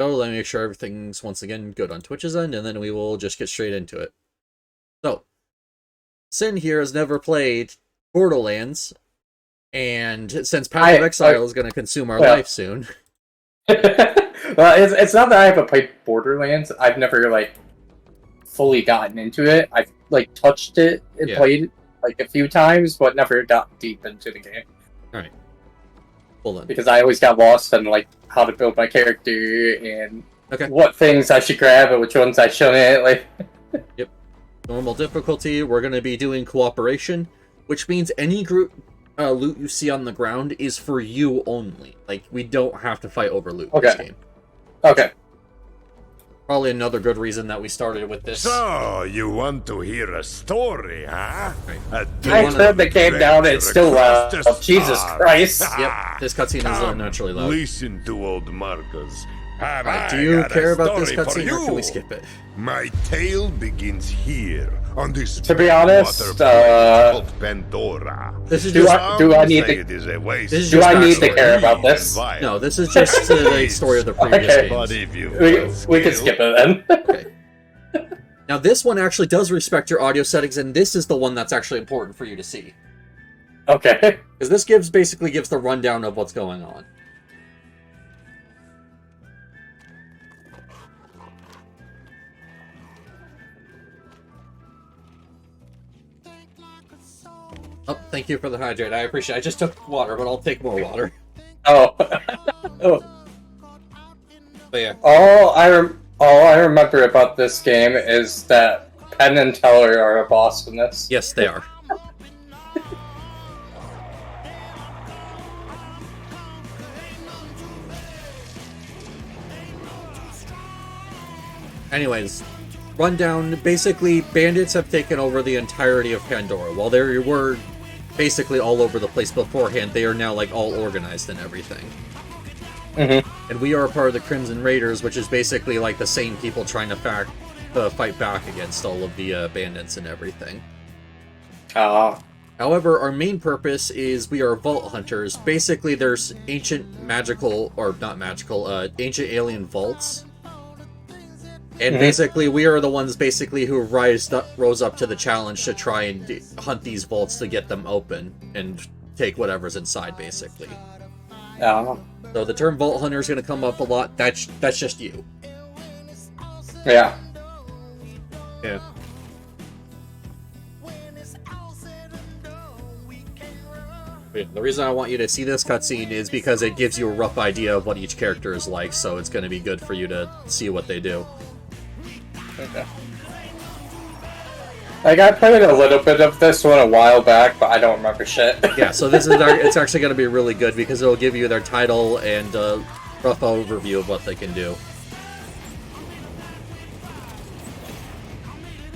So let me make sure everything's once again good on Twitch's end, and then we will just get straight into it. So, Sin here has never played Borderlands, and since Path of Exile is going to consume our life soon. Well, it's not that I haven't played Borderlands. I've never, like, fully gotten into it. I've, like, touched it and played, like, a few times, but never got deep into the game. Alright. Hold on. Because I always got lost in, like, how to build my character and what things I should grab and which ones I shouldn't, like... Yep. Normal difficulty, we're going to be doing cooperation, which means any group loot you see on the ground is for you only. Like, we don't have to fight over loot in this game. Okay. Probably another good reason that we started with this. So, you want to hear a story, huh? I heard they came down and still Jesus Christ. Yep, this cutscene is unnaturally loud. Listen to old Marcus. Do you care about this cutscene, or can we skip it? My tale begins here, on this to be honest, Pandora. This is do I need to care about this? No, this is just the story of the previous games. We can skip it then. Okay. Now this one actually does respect your audio settings, and this is the one that's actually important for you to see. Okay. Because this basically gives the rundown of what's going on. Oh, thank you for the hydrate. I appreciate it. I just took water, but I'll take more water. Oh. But yeah. All I remember about this game is that Penn and Teller are a boss in this. Yes, they are. Anyways, rundown. Basically, bandits have taken over the entirety of Pandora. While they were basically all over the place beforehand, they are now like all organized and everything. And we are a part of the Crimson Raiders, which is basically like the same people trying to fight back against all of the bandits and everything. However, our main purpose is we are vault hunters. Basically, there's ancient magical, or not magical, ancient alien vaults. And basically, we are the ones basically who rose up to the challenge to try and hunt these vaults to get them open and take whatever's inside, basically. So the term Vault Hunter is going to come up a lot. That's just you. Yeah. Yeah. The reason I want you to see this cutscene is because it gives you a rough idea of what each character is like, so it's going to be good for you to see what they do. Okay. Like, I played a little bit of this one a while back, but I don't remember shit. Yeah, so this is it's actually going to be really good because it'll give you their title and a rough overview of what they can do.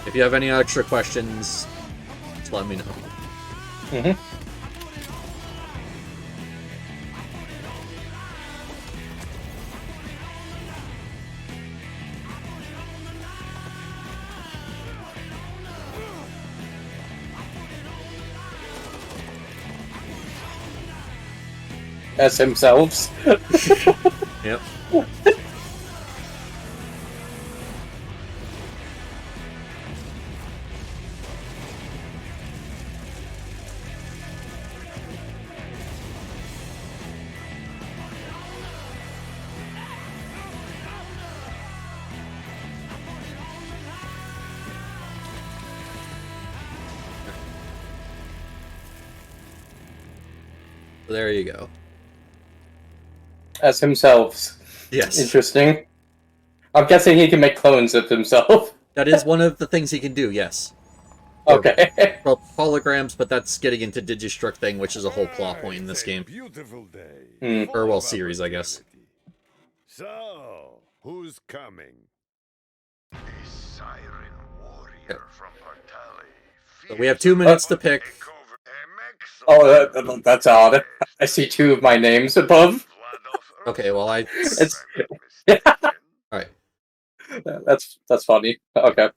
If you have any extra questions, just let me know. As themselves. Yep. There you go. As himself. Yes. Interesting. I'm guessing he can make clones of himself. That is one of the things he can do, yes. Okay. Well, holograms, but that's getting into Digistruct thing, which is a whole plot point in this game. Or, well, series, I guess. So, who's coming? A siren warrior from Portali. So we have 2 minutes to pick. Oh, that's odd. I see 2 of my names above. Okay, well, Alright. That's funny. Okay.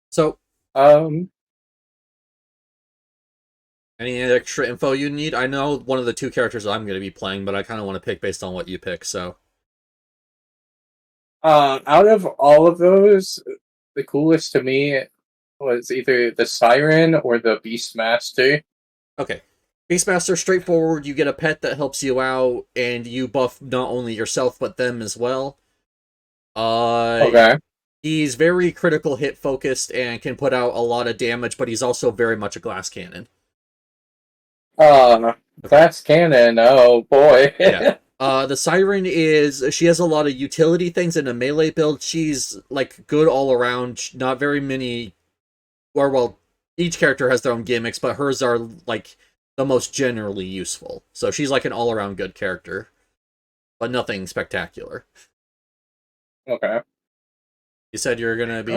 So, any extra info you need? I know one of the 2 characters I'm going to be playing, but I kind of want to pick based on what you pick, so. Out of all of those, the coolest to me was either the Siren or the Beastmaster. Okay. Beastmaster, straightforward. You get a pet that helps you out, and you buff not only yourself, but them as well. Okay. He's very critical hit focused and can put out a lot of damage, but he's also very much a glass cannon. Glass cannon. Oh boy. Yeah. The Siren she has a lot of utility things in a melee build. She's, like, good all around. Not very many, or, well, each character has their own gimmicks, but hers are, like, the most generally useful. So she's, like, an all-around good character, but nothing spectacular. Okay. You said you're gonna be...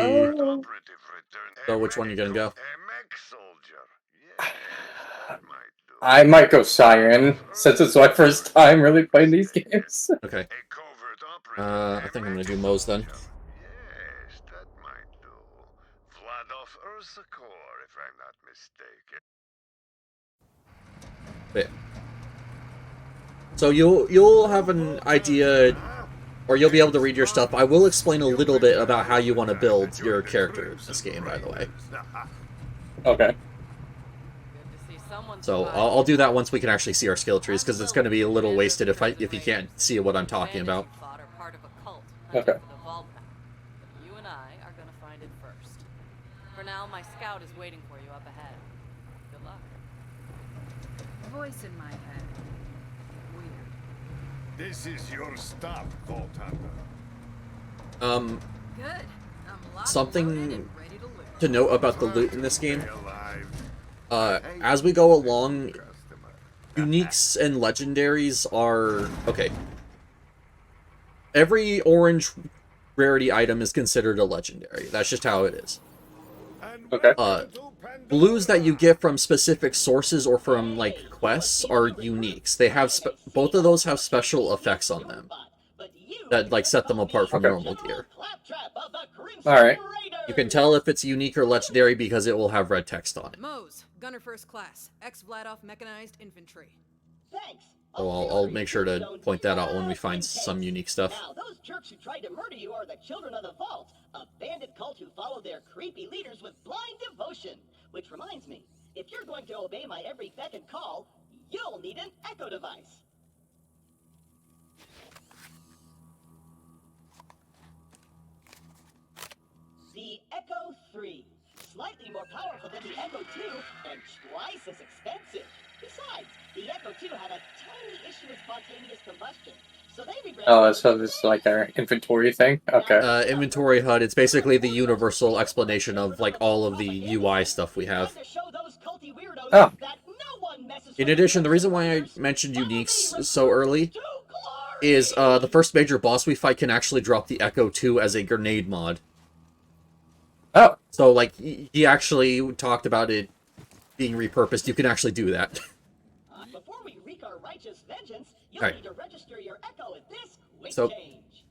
So which one are you gonna go? I might go Siren, since it's my first time really playing these games. Okay. I think I'm gonna do Moe's then. Yes, that might do. Vladof Ursakor, if I'm not mistaken. Yeah. So you'll have an idea, or you'll be able to read your stuff. I will explain a little bit about how you want to build your character in this game, by the way. Okay. So I'll do that once we can actually see our skill trees, because it's going to be a little wasted if you can't see what I'm talking about. Okay. You and I are going to find it first. For now, my scout is waiting for you up ahead. Good luck. Voice in my head. Weird. This is your stop, Vault Hunter. Good. I'm locked, Something loaded, and ready to live. to note about the loot in this game. Alive. As we go along, uniques and legendaries are... Okay. Every orange rarity item is considered a legendary. That's just how it is. Okay. Blues that you get from specific sources or from, like, quests are uniques. They have... both of those have special effects on them that, like, set them apart from normal gear. Alright. You can tell if it's unique or legendary because it will have red text on it. Mose, Gunner First Class, ex-Vladof Mechanized Infantry. Thanks. So I'll make sure to point that out when we find some unique stuff. Now, those jerks who tried to murder you are the Children of the Vault, a bandit cult who follow their creepy leaders with blind devotion. Which reminds me, if you're going to obey my every beck and call, you'll need an echo device. The Echo 3. Slightly more powerful than the Echo 2 and twice as expensive. Besides, the Echo 2 had a tiny issue with spontaneous combustion, so they rebranded. Oh, so this is like our inventory thing? Okay. Inventory HUD, it's basically the universal explanation of, like, all of the UI stuff we have. Oh. In addition, the reason why I mentioned uniques so early is the first major boss we fight can actually drop the Echo 2 as a grenade mod. Oh. So, like, he actually talked about it being repurposed. You can actually do that. Before we wreak our righteous vengeance, you'll Right. need to register your Echo at this quick So- change.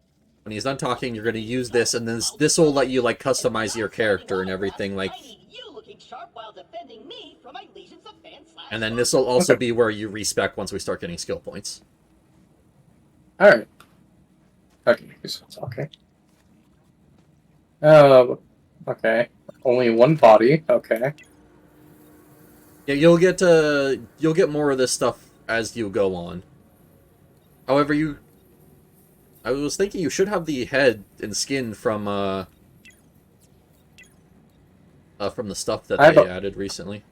When he's done talking, you're going to use this, and then this will let you, like, customize your character and everything, like... I need you looking sharp while defending me from my legions of fans. And then this will also be where you respec once we start getting skill points. Alright. Okay. Okay. Oh, okay. Only one body. Okay. Yeah, you'll get more of this stuff as you go on. However, I was thinking you should have the head and skin from the stuff that they added recently.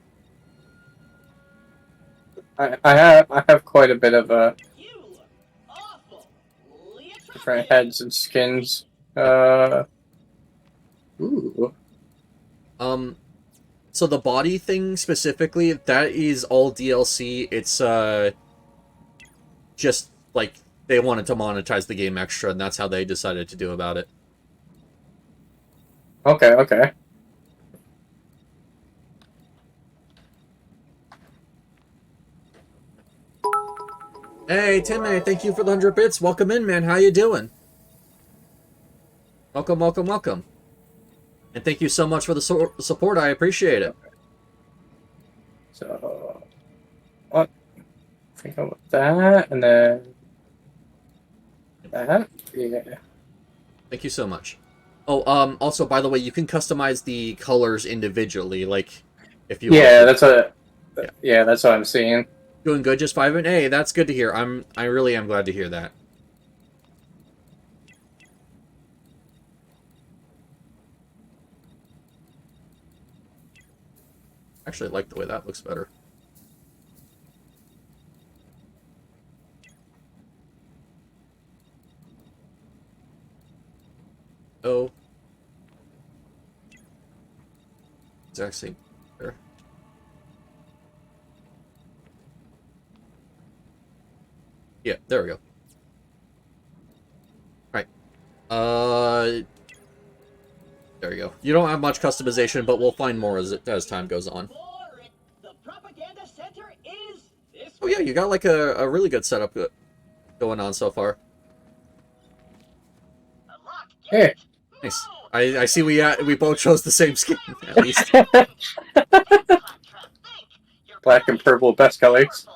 I have quite a bit of You look awful. different heads and skins. Ooh. So the body thing specifically, that is all DLC. It's just like they wanted to monetize the game extra, and that's how they decided to do about it. Okay, okay. Hey, Tim, man, thank you for the 100 bits. Welcome in, man. How you doing? Welcome, welcome, welcome. And thank you so much for the support. I appreciate it. So, what? I think I want that, and then that. Yeah. Thank you so much. Oh, also, by the way, you can customize the colors individually, like, if you Yeah, want to. that's what I'm seeing. Doing good, just 5 and hey, that's good to hear. I really am glad to hear that. Actually, I like the way that looks better. Oh. Exact same. There. Yeah, there we go. Right. There you go. You don't have much customization, but we'll find more as time goes on. The propaganda center is this Oh yeah, you got like a really good setup going on so far. Hey. Nice. I see we both chose the same skin at least. Black and purple, best colors.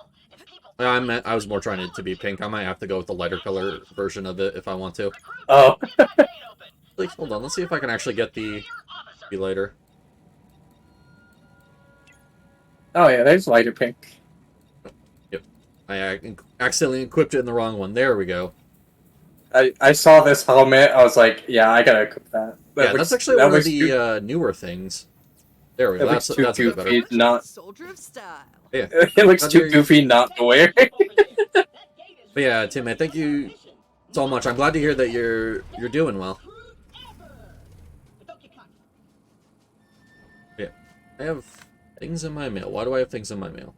I was more trying it to be pink. I might have to go with the lighter color version of it if I want to. Oh. Like, hold on, let's see if I can actually get the lighter. Oh yeah, there's lighter pink. Yep. I accidentally equipped it in the wrong one. There we go. I saw this helmet. I was like, yeah, I gotta equip that. Yeah, that's actually one of the newer things. There we go. That's a bit better. Not. Soldier of style. Yeah. It looks too goofy not to wear. But yeah, Tim, man, thank you so much. I'm glad to hear that you're doing well. Yeah. I have things in my mail. Why do I have things in my mail?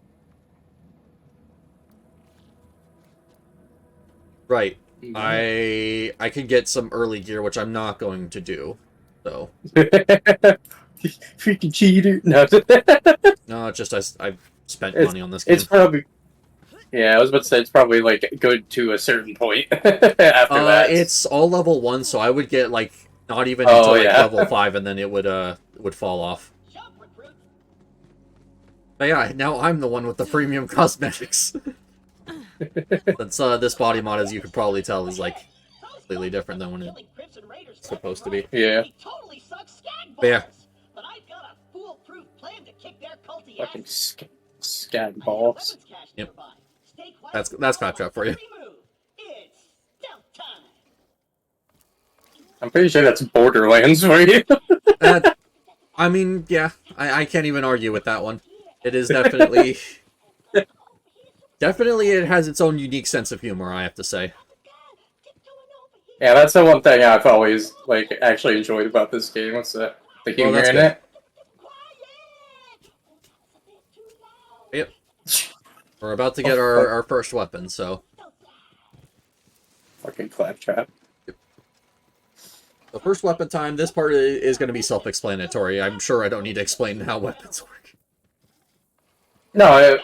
Right. I can get some early gear, which I'm not going to do. So. Freaking cheater. No. No, it's just I've spent money on this game. It's probably. Yeah, I was about to say it's probably like good to a certain point. After that, it's all level 1, so I would get like not even until like level 5, and then it would fall off. But yeah, now I'm the one with the premium cosmetics. Since this body mod, as you could probably tell, is like completely different than when it's supposed to be. Yeah. But yeah. Fucking scag balls. Yep. That's Claptrap for you. I'm pretty sure that's Borderlands for you. I mean, yeah, I can't even argue with that one. It is definitely... Definitely it has its own unique sense of humor, I have to say. Yeah, that's the one thing I've always, like, actually enjoyed about this game. What's the humor in it? Yep. We're about to get our first weapon, so... Fucking Claptrap. Yep. The first weapon time, this part is going to be self-explanatory. I'm sure I don't need to explain how weapons work. No,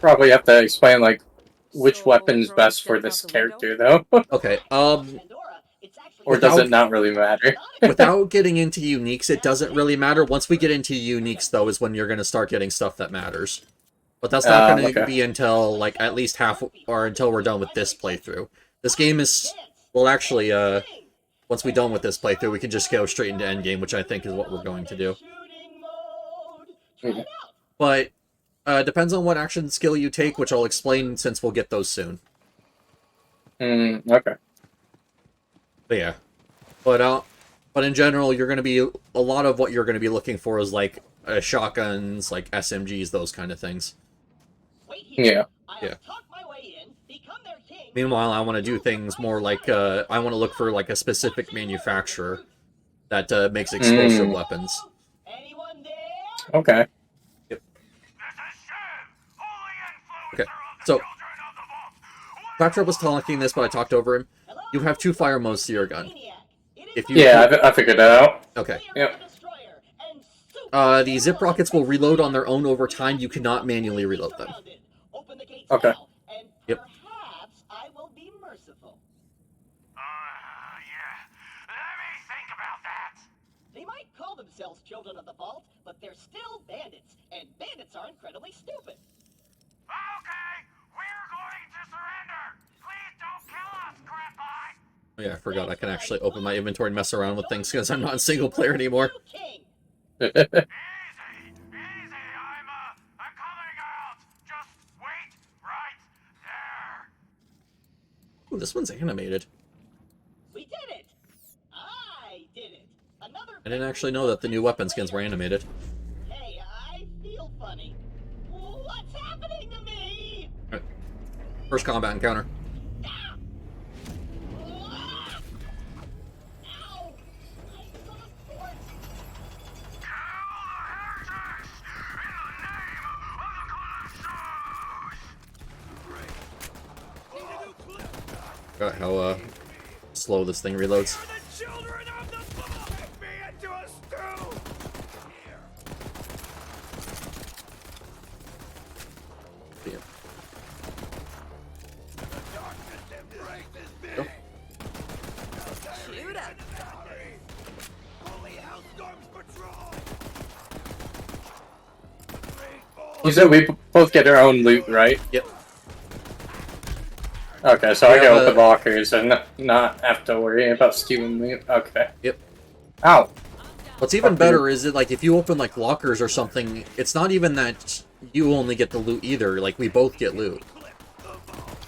probably have to explain, like, which weapon's best for this character, though. Okay, or does it not really matter? Without getting into uniques, it doesn't really matter. Once we get into uniques, though, is when you're going to start getting stuff that matters. But that's not going to be until, like, at least half, or until we're done with this playthrough. This game is, well, actually, once we're done with this playthrough, we can just go straight into endgame, which I think is what we're going to do. But, depends on what action skill you take, which I'll explain since we'll get those soon. Okay. But yeah. But in general, you're going to be, a lot of what you're going to be looking for is, like, shotguns, like SMGs, those kind of things. Yeah. Yeah. Meanwhile, I want to do things more like, I want to look for, like, a specific manufacturer that makes explosive weapons. Okay. Yep. Okay, so, Claptrap was talking this, but I talked over him. You have 2 fire modes to your gun. If you I figured that out. Okay. Yep. The zip rockets will reload on their own over time. You cannot manually reload them. Okay. Yep. They might call themselves children of the vault, but they're still bandits, and bandits are incredibly stupid. Okay, we're going to surrender. Please don't kill us, Grandpa. Oh yeah, I forgot I can actually open my inventory and mess around with things because I'm not in single player anymore. King. Easy, easy. I'm coming out. Just wait right there. Ooh, this one's animated. We did it. I did it. Another. I didn't actually know that the new weapon skins were animated. Hey, I feel funny. What's happening to me? Alright. First combat encounter. Ah! Ow! I saw sports. Forgot how slow this thing reloads. The children of the vault. Make me into a stew. Yeah. The darkness embraces me. Go. Shoot up. Holy Hellstorms patrol. You said we both get our own loot, right? Yep. Okay, so I Yeah, can open lockers and not have to worry about stealing loot. Okay. Yep. Ow. What's even Fuck better you. is that, like, if you open, like, lockers or something, it's not even that you only get the loot either. Like, we both get loot.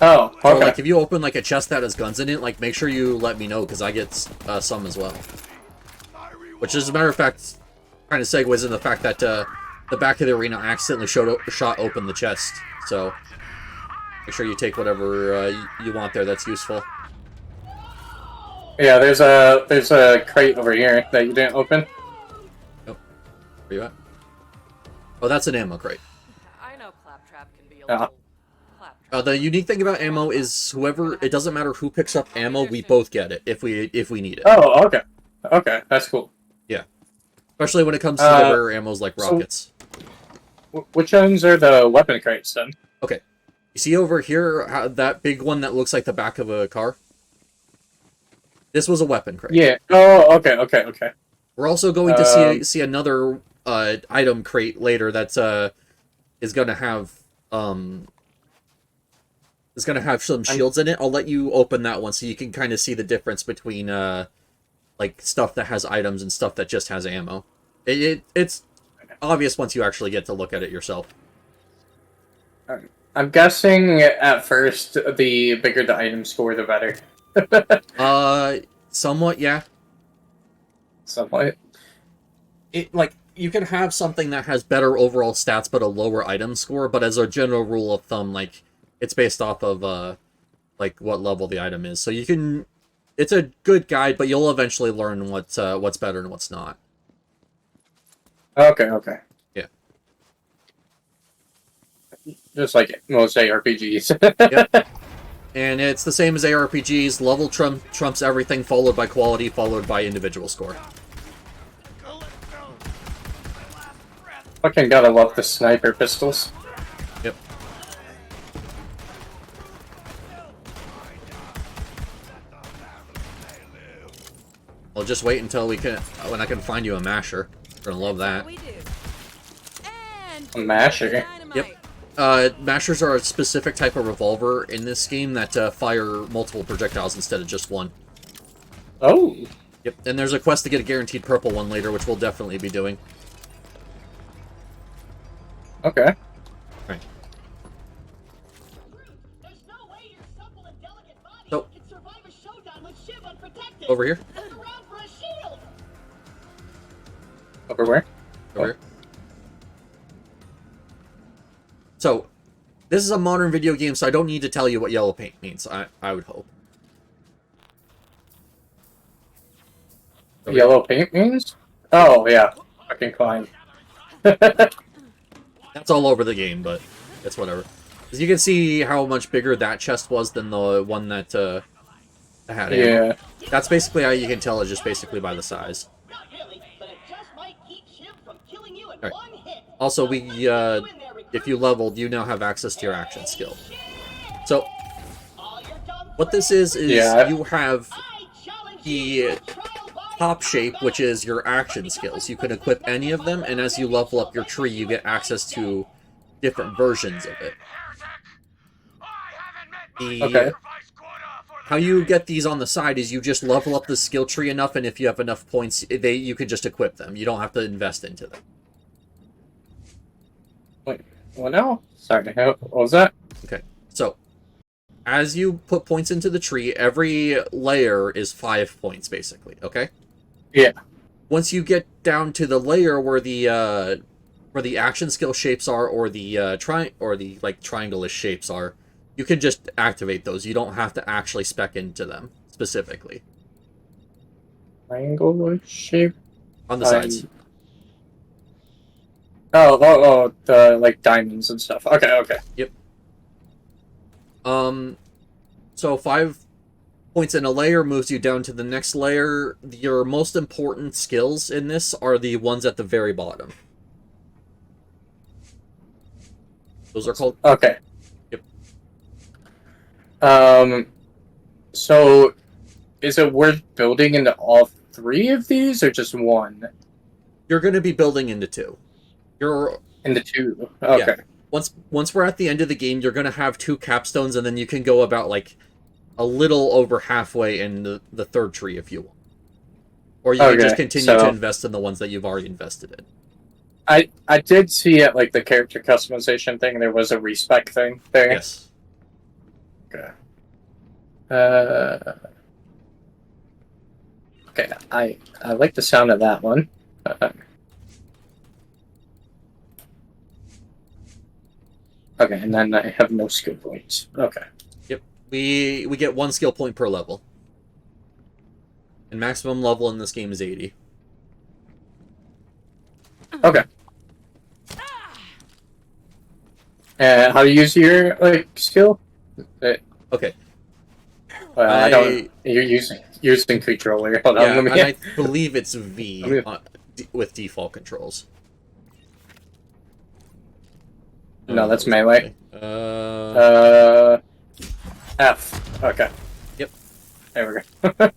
Oh, So, okay. like, if you open, like, a chest that has guns in it, like, make sure you let me know, because I get some as well. Which, as a matter of fact, kind of segues in the fact that the back of the arena accidentally shot open the chest. So, make sure you take whatever you want there that's useful. Yeah, there's a crate over here that you didn't open. Where you at? Oh, that's an ammo crate. I know Claptrap can be a Yeah. little claptrap. The unique thing about ammo is whoever, it doesn't matter who picks up ammo, we both get it if we need it. Oh, okay. Okay, that's cool. Especially when it comes to the rare ammos like so- rockets. Which ones are the weapon crates then? Okay. You see over here, that big one that looks like the back of a car? This was a weapon crate. Yeah. Oh, okay. We're also going to see another item crate later that's is gonna have some shields in it. I'll let you open that one so you can kind of see the difference between like stuff that has items and stuff that just has ammo. It's obvious once you actually get to look at it yourself. I'm guessing at first the bigger the item score, the better. Somewhat, yeah. Somewhat. Like, you can have something that has better overall stats but a lower item score, but as a general rule of thumb, like, it's based off of, like, what level the item is. So you can... It's a good guide, but you'll eventually learn what's better and what's not. Okay. Yeah. Just like most ARPGs. Yep. And it's the same as ARPGs. Level trumps everything, followed by quality, followed by individual score. Fucking gotta love the sniper pistols. Yep. Well, just wait until when I can find you a masher. You're gonna love that. We do. And A masher. dynamite. Mashers are a specific type of revolver in this game that fire multiple projectiles instead of just one. Oh. Yep, and there's a quest to get a guaranteed purple one later, which we'll definitely be doing. Okay. Right. There's no way your supple and delicate body So- can survive a showdown with Shiv unprotected. Over here. Look around for a shield. Over where? Over here. So, this is a modern video game, so I don't need to tell you what yellow paint means, I would hope. Over Yellow paint means? Oh, yeah. Fucking climb. That's all over the game, but it's whatever. As you can see how much bigger that chest was than the one that had ammo. Yeah. That's basically how you can tell it, just basically by the size. Not really, but it just might keep Shiv from killing you in Alright. one hit. Also, if you leveled, you now have access to your action skill. So, All your dumb what this is Yeah. you have I challenge the you to a trial by top shape, which is your action skills. You can equip any of them, and as you level up your tree, you get access to different versions of it. The Okay. how you get these on the side is you just level up the skill tree enough, and if you have enough points, you can just equip them. You don't have to invest into them. Wait, what now? Sorry, what was that? Okay, so as you put points into the tree, every layer is 5 points, basically, okay? Yeah. Once you get down to the layer where the action skill shapes are, or the triangle-ish shapes are, you can just activate those. You don't have to actually spec into them specifically. Triangle shape? On the sides. The like diamonds and stuff. Okay. Yep. So 5 points in a layer moves you down to the next layer. Your most important skills in this are the ones at the very bottom. Those are called... Okay. Yep. So is it worth building into all 3 of these or just one? You're going to be building into 2. You're... Into 2. Okay. Yeah. Once we're at the end of the game, you're going to have 2 capstones, and then you can go about, like, a little over halfway in the third tree if you want. Or you can just continue to invest in the ones that you've already invested in. I did see at like the character customization thing, there was a respec thing there. Yes. Okay. Okay, I like the sound of that one. Okay, and then I have no skill points. Okay. Yep. We get 1 skill point per level. And maximum level in this game is 80. Okay. How to use your like skill? Okay. I don't. You're using controller. Hold on, and I believe it's V with default controls. No, that's melee. F. Okay. Yep. There we go.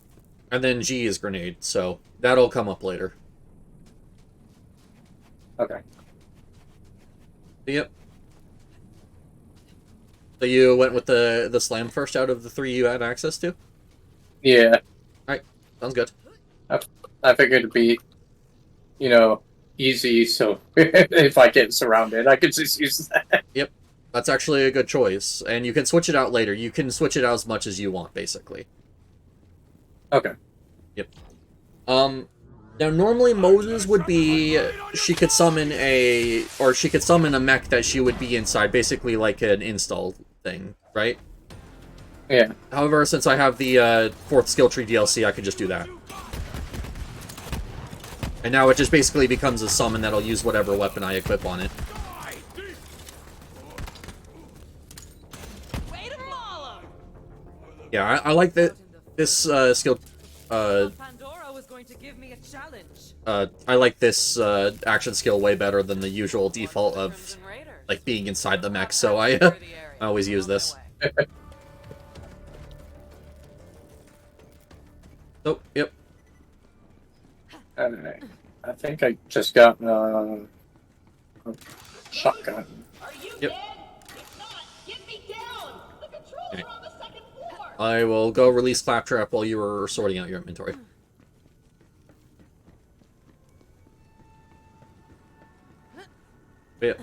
And then G is grenade, so that'll come up later. Okay. Yep. So you went with the slam first out of the 3 you had access to? Yeah. Alright, sounds good. I figured it'd be, easy, so if I get surrounded, I could just use that. Yep. That's actually a good choice. And you can switch it out later. You can switch it out as much as you want, basically. Okay. Yep. Now normally Moses would be... She could summon a mech that she would be inside, basically like an install thing, right? Yeah. However, since I have the 4th skill tree DLC, I can just do that. And now it just basically becomes a summon that'll use whatever weapon I equip on it. Yeah, I like that this skill. Pandora was going to give me a challenge. I like this action skill way better than the usual default of like being inside the mech. So I always use this. Oh, yep. I think I just got a shotgun. Are you Yep. dead? If not, get me down! The controls Okay. are on the 2nd floor! I will go release Claptrap while you were sorting out your inventory. Yeah.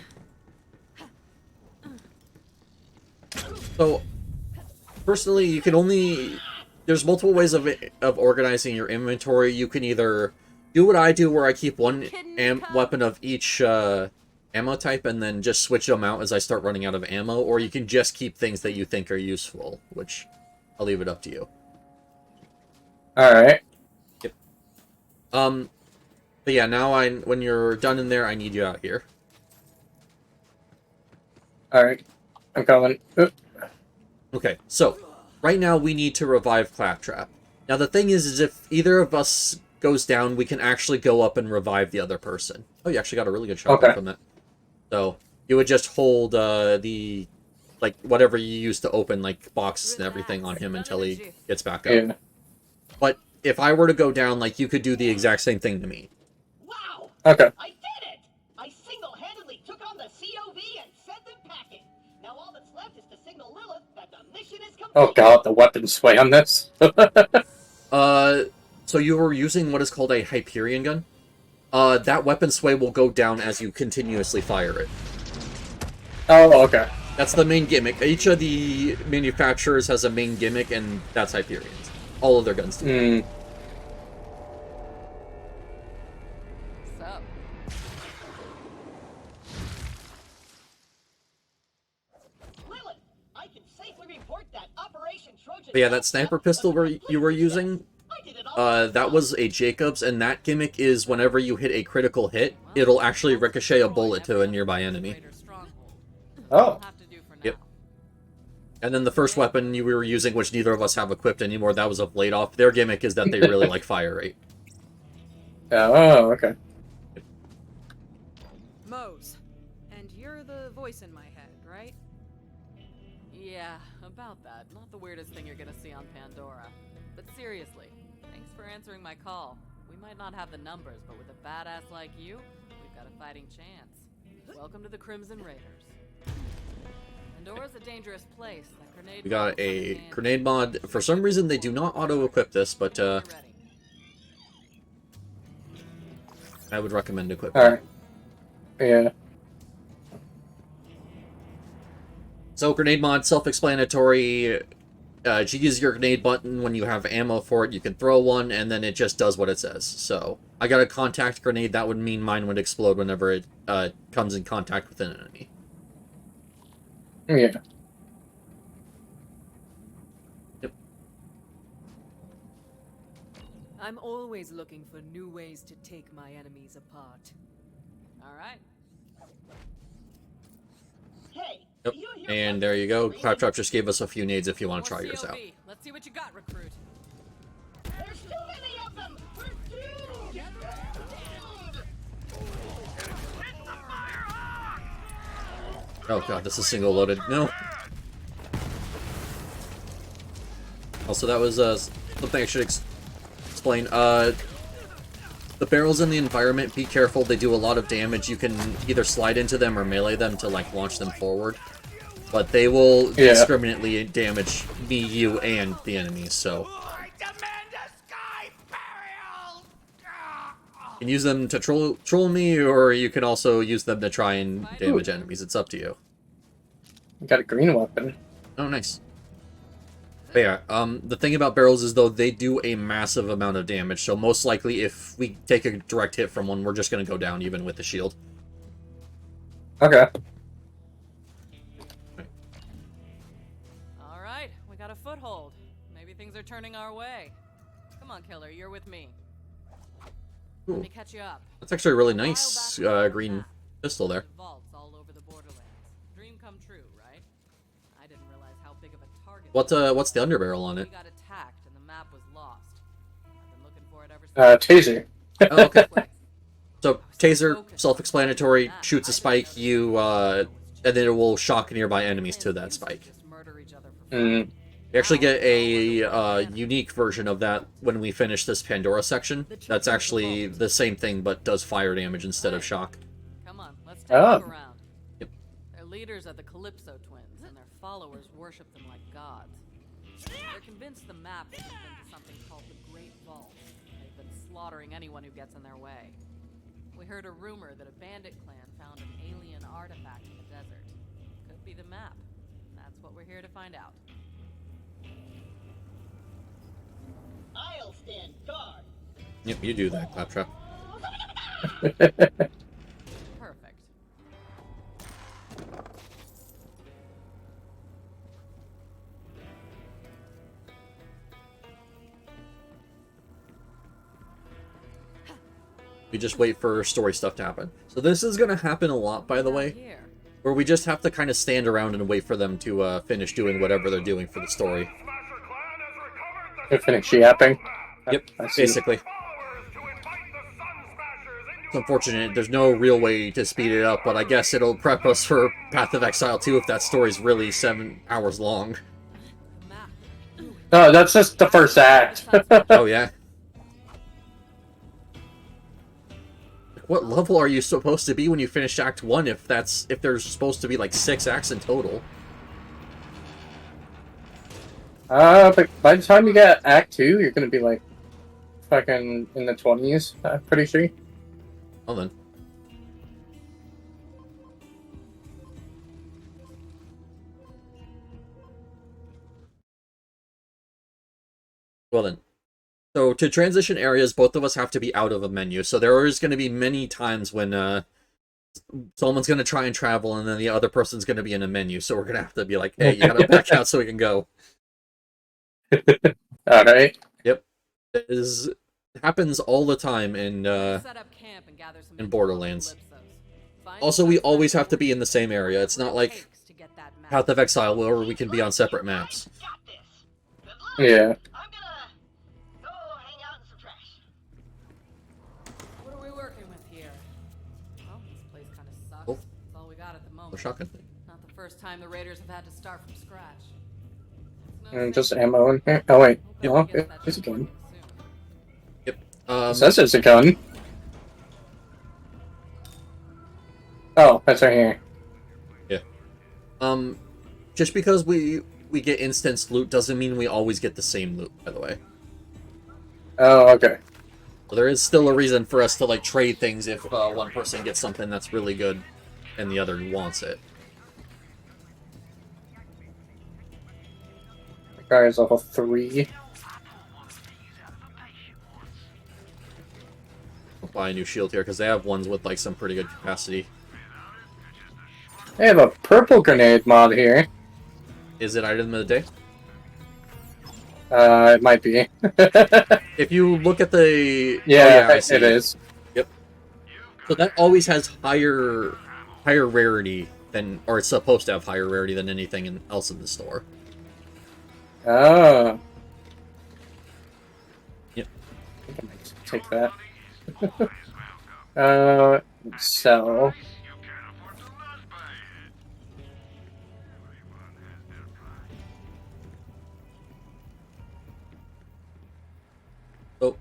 So, personally, you can only... There's multiple ways of organizing your inventory. You can either do what I do, where I keep one weapon of each ammo type, and then just switch them out as I start running out of ammo, or you can just keep things that you think are useful, which I'll leave it up to you. Alright. Yep. But yeah, now when you're done in there, I need you out here. Alright. I'm coming. Oop. Okay, so right now we need to revive Claptrap. Now the thing is if either of us goes down, we can actually go up and revive the other person. Oh, you actually got a really good shot from that. So you would just hold the whatever you use to open like boxes and everything on him until he gets back up. Yeah. But if I were to go down, like, you could do the exact same thing to me. Wow! Okay. I did it! I single-handedly took on the COV and sent them packing. Now all that's left is to signal Lilith that the mission is Oh god, the weapon sway on this. So you were using what is called a Hyperion gun. That weapon sway will go down as you continuously fire it. Oh, okay. That's the main gimmick. Each of the manufacturers has a main gimmick, and that's Hyperion's. All of their guns do. So, Lilith, I can safely report that Operation Trojan. But yeah, that sniper pistol you were using, I did it all. that was a Jacobs, and that gimmick is whenever you hit a critical hit, it'll actually ricochet a bullet to a nearby enemy. Oh. have to do for now. Yep. And then the first weapon you were using, which neither of us have equipped anymore, that was a blade off. Their gimmick is that they really like fire rate. Oh, okay. Mose. And you're the voice in my head, right? Yeah, about that. Not the weirdest thing you're gonna see on Pandora. But seriously, thanks for answering my call. We might not have the numbers, but with a badass like you, we've got a fighting chance. Welcome to the Crimson Raiders. Pandora's a dangerous place. That grenade We got mod will come in a handy. grenade mod. For some reason, they do not auto-equip this, but You're ready. I would recommend equipping. Alright. Yeah. So, grenade mod, self-explanatory. You use your grenade button when you have ammo for it. You can throw one, and then it just does what it says. So, I got a contact grenade. That would mean mine would explode whenever it comes in contact with an enemy. Yeah. Yep. I'm always looking for new ways to take my enemies apart. All right. Hey, Yep. do you hear And what there you go. screaming? Claptrap just gave us a few nades if you want to More try yours out. COV. Let's see what you got, recruit. There's too many of them. We're doomed. Oh god, this is single loaded. No. Also, that was something I should explain. The barrels in the environment, be careful. They do a lot of damage. You can either slide into them or melee them to like launch them forward. But they will indiscriminately damage me, you, and the enemies. So you can use them to troll me, or you can also use them to try and damage enemies. It's up to you. Got a green weapon. Oh, nice. But yeah, the thing about barrels is, though, they do a massive amount of damage, so most likely if we take a direct hit from one, we're just going to go down even with the shield. Okay. All right, we got a foothold. Maybe things are turning our way. Come on, killer, you're with me. Let Ooh, me catch you up. that's actually a really nice green pistol there. Vaults all over the Borderlands. Dream come true, right? I didn't realize how big of a target. What's the underbarrel on We it? got attacked and the map was lost. I've been looking for it ever since. Taser. Oh, okay. So, taser, self-explanatory, shoots a spike, and then it will shock nearby enemies to that spike. Just murder each other for fun. Mm. We actually get a unique version of that when we finish this Pandora section. That's actually the same thing, but does fire damage instead of shock. Come on, let's take a look around. Yep. Their leaders are the Calypso twins, and their followers worship them like gods. They're convinced the map is linked to something called the Great Vault. They've been slaughtering anyone who gets in their way. We heard a rumor that a bandit clan found an alien artifact in the desert. Could be the map. That's what we're here to find out. I'll stand guard. Yep, you do that, Claptrap. Perfect. We just wait for story stuff to happen. So this is going to happen a lot, by the way, Here. where we just have to kind of stand around and wait for them to finish doing whatever they're doing for the story. They're finished yapping. Yep, I see. basically. It's unfortunate, there's no real way to speed it up, but I guess it'll prep us for Path of Exile 2 if that story's really 7 hours long. The map. No, that's just the first act. Oh, yeah? What level are you supposed to be when you finish Act 1 if there's supposed to be like 6 acts in total? But by the time you get Act 2, you're gonna be like fucking in the 20s, I'm pretty sure. Well then. Well then. So to transition areas, both of us have to be out of a menu. So there is going to be many times when someone's going to try and travel and then the other person's going to be in a menu. So we're going to have to be like, hey, you got to back out so we can go. Alright. Yep. It happens all the time in Set up camp and gather some in intel on Borderlands. Calypsos. Find Also, some we friends always have to over be in the same area. It's not like takes to get that map. Path of Exile where we can be on separate maps. Got this. Good luck. Yeah. I'm gonna go hang out in some trash. What are we working with here? Well, this place kind of sucks. Oh. That's all we got at the moment. The shotgun thing. Not the first time the Raiders have had to start from scratch. It's no And just secret. ammo in here. Oh wait. Hope No, everyone gets that it's a shit gun. working soon. It says it's a gun. Oh, that's right here. Just because we get instance loot doesn't mean we always get the same loot, by the way. Oh, okay. So there is still a reason for us to like trade things if one person gets something that's really good and the other wants it. The guy is level 3. I'll buy a new shield here because they have ones with like some pretty good capacity. They have a purple grenade mod here. Is it item of the day? It might be. If you look at the Yeah, I see. it is. Yep. So that always has higher rarity than, or it's supposed to have higher rarity than anything else in the store. Oh. Yep. I think I might take that. So. Oh.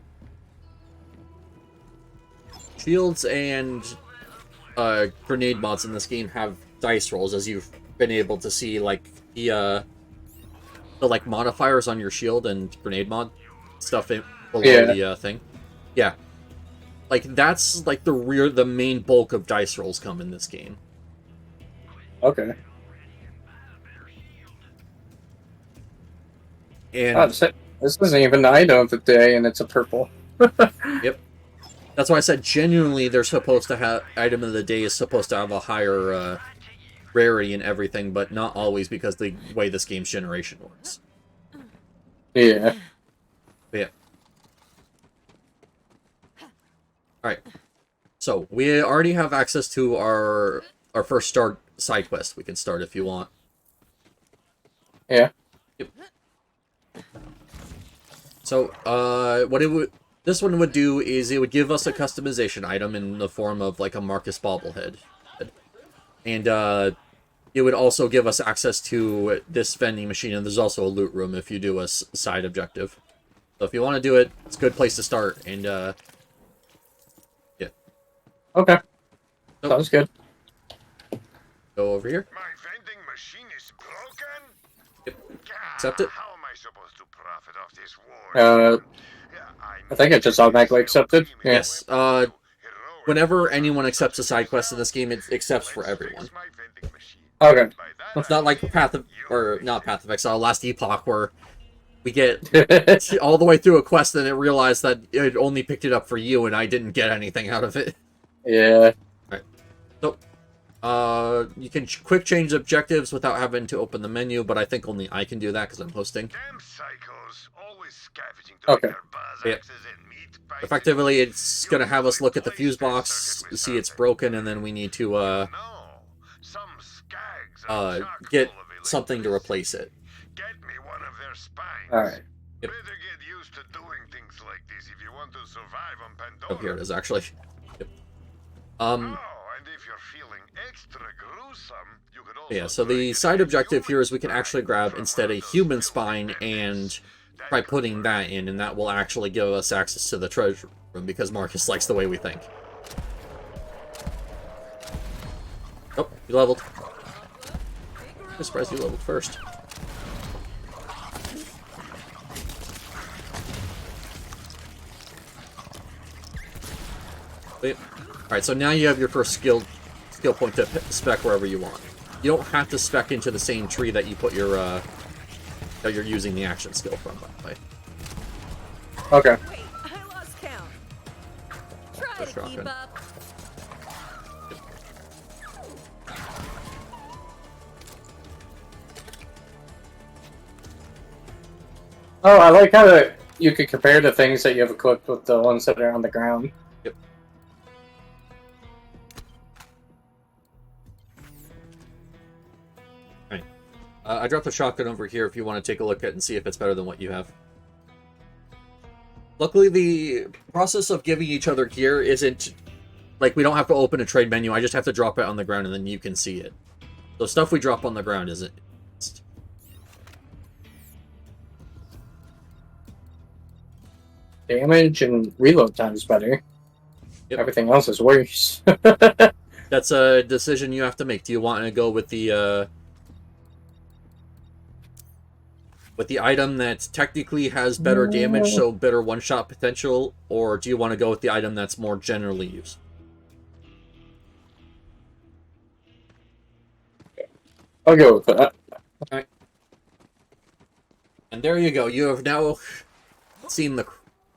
Shields and grenade mods in this game have dice rolls, as you've been able to see, like the like modifiers on your shield and grenade mod stuff below the thing. Yeah, like that's like the main bulk of dice rolls come in this game. Okay. And Oh, this isn't even an item of the day, and it's a purple. Yep. That's why I said genuinely they're supposed to have item of the day is supposed to have a higher rarity and everything, but not always because the way this game's generation works. Yeah. But yeah. Alright. So, we already have access to our first side quest. We can start if you want. Yeah. Yep. So, this one would do is it would give us a customization item in the form of like a Marcus bobblehead. And it would also give us access to this vending machine, and there's also a loot room if you do a side objective. So if you want to do it, it's a good place to start, and yeah. Okay. So, Sounds good. go over here. My vending machine is broken? Yep. Accept it. How am I supposed to profit off this war? I think it just automatically accepted. Yeah. Yes. Whenever anyone accepts a side quest in this game, it accepts for everyone. Okay. It's not like Path of Exile, Last Epoch, where we get all the way through a quest and it realized that it only picked it up for you and I didn't get anything out of it. Yeah. Alright. So, you can quick change objectives without having to open the menu, but I think only I can do that because I'm hosting. Damn psychos, always scavenging to Okay. make their buzz Yeah. axes and meat pies. Effectively, it's going to have us look at the fuse box, see it's broken, and then we need to No, some skags are get chock-full of something to electricity. replace it. Get me one of their spines. Alright. Yep. Better get used to doing things like this if you want to survive on Pandora. Oh, here it is, actually. Yep. Oh, and if you're feeling extra gruesome, you could also Yeah, so try the getting side a objective here is we can human actually spine grab from instead one a of those human little spine bandits. and That try could putting work. that in, and that will actually give us access to the treasure room because Marcus likes the way we think. Oh, you leveled. I'm surprised you leveled first. Wait. Alright, so now you have your first skill point to spec wherever you want. You don't have to spec into the same tree that you put your, that you're using the action skill from, by the way. Okay. Wait, I lost count. Try Push to shotgun. keep up. Oh, I like how you could compare the things that you have equipped with the ones that are on the ground. Yep. Alright. I dropped the shotgun over here if you want to take a look at it and see if it's better than what you have. Luckily, the process of giving each other gear isn't... Like, we don't have to open a trade menu, I just have to drop it on the ground and then you can see it. So stuff we drop on the ground isn't... Damage and reload time is better. Yep. Everything else is worse. That's a decision you have to make. Do you want to go with the item that technically has better damage, so better one-shot potential, or do you want to go with the item that's more generally used? I'll go with that. Okay. And there you go. You have now seen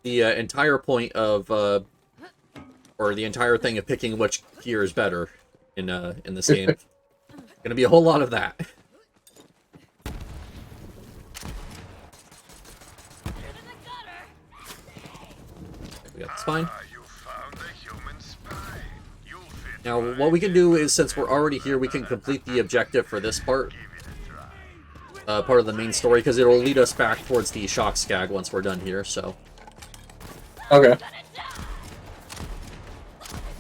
the entire point of or the entire thing of picking which gear is better in this game. Gonna be a whole lot of that. We got the spine. You found a human spine. You'll fit Now, right what we can in. do is, since we're already here, we can complete the objective for this part. Give it a try. Part of the main story, because it'll lead us back towards the shock skag once we're done here, so... Okay.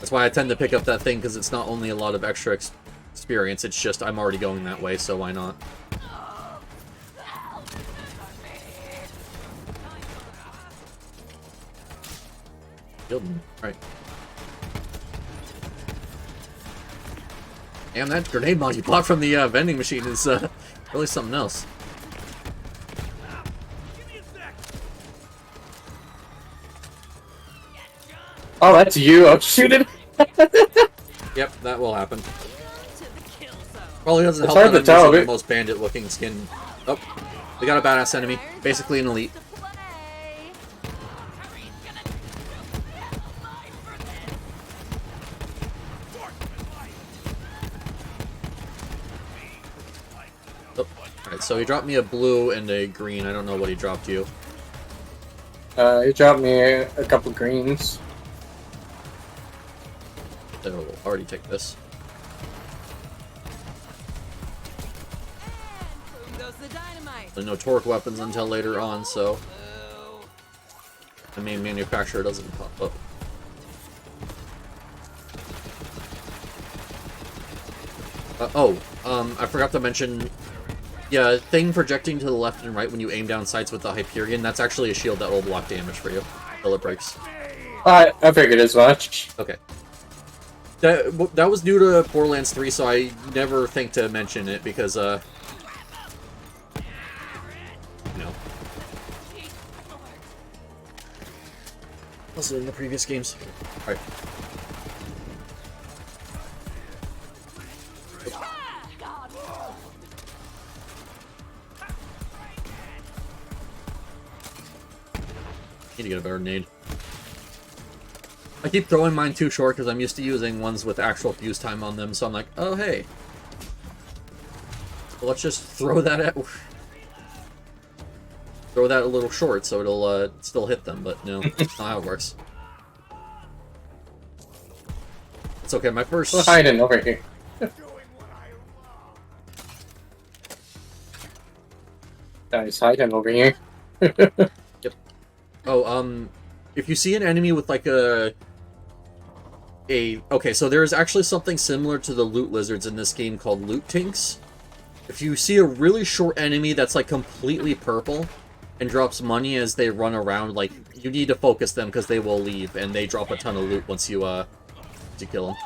That's why I tend to pick up that thing, because it's not only a lot of extra experience, it's just I'm already going that way, so why not? Killed him. Right. Damn, that grenade mod you bought from the vending machine is really something else. Oh, that's you. I'm shooting. Yep, that will happen. Probably doesn't It's help hard that to tell, I'm using but- the most bandit-looking skin. Oh, we got a badass enemy. Basically an elite. Oh, alright, so he dropped me a blue and a green. I don't know what he dropped you. You dropped me a couple greens. So we'll already take this. Boom goes the dynamite. There's no torque weapons until later on, so the main manufacturer doesn't pop up. I forgot to mention, yeah, thing projecting to the left and right when you aim down sights with the Hyperion, that's actually a shield that will block damage for you until it breaks. I figured as much. Okay. That was new to Borderlands 3, so I never think to mention it because, you know. Also in the previous games. Alright. Need to get a better nade. I keep throwing mine too short because I'm used to using ones with actual fuse time on them, so I'm like, oh hey. Well, let's just throw that at... throw that a little short so it'll still hit them, but no, that's not how it works. It's okay, my first... We're hiding over here. Guys, hiding over here. Yep. Oh, if you see an enemy with like okay, so there is actually something similar to the loot lizards in this game called loot tinks. If you see a really short enemy that's like completely purple and drops money as they run around, like, you need to focus them because they will leave and they drop a ton of loot once you kill them.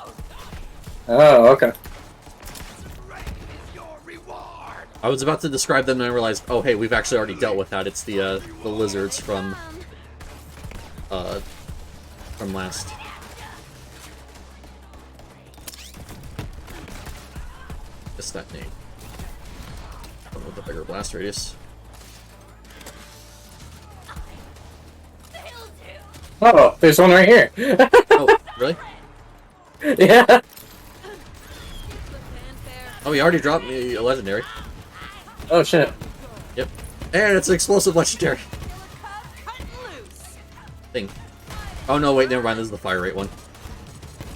Oh, okay. I was about to describe them and I realized, oh hey, we've actually already dealt with that. It's the lizards from last. Missed that name. One with the bigger blast radius. Oh, there's one right here. Oh, really? Yeah. Oh, he already dropped me a legendary. Oh shit. Yep. And it's an explosive legendary thing. Oh no, wait, never mind. This is the fire rate one.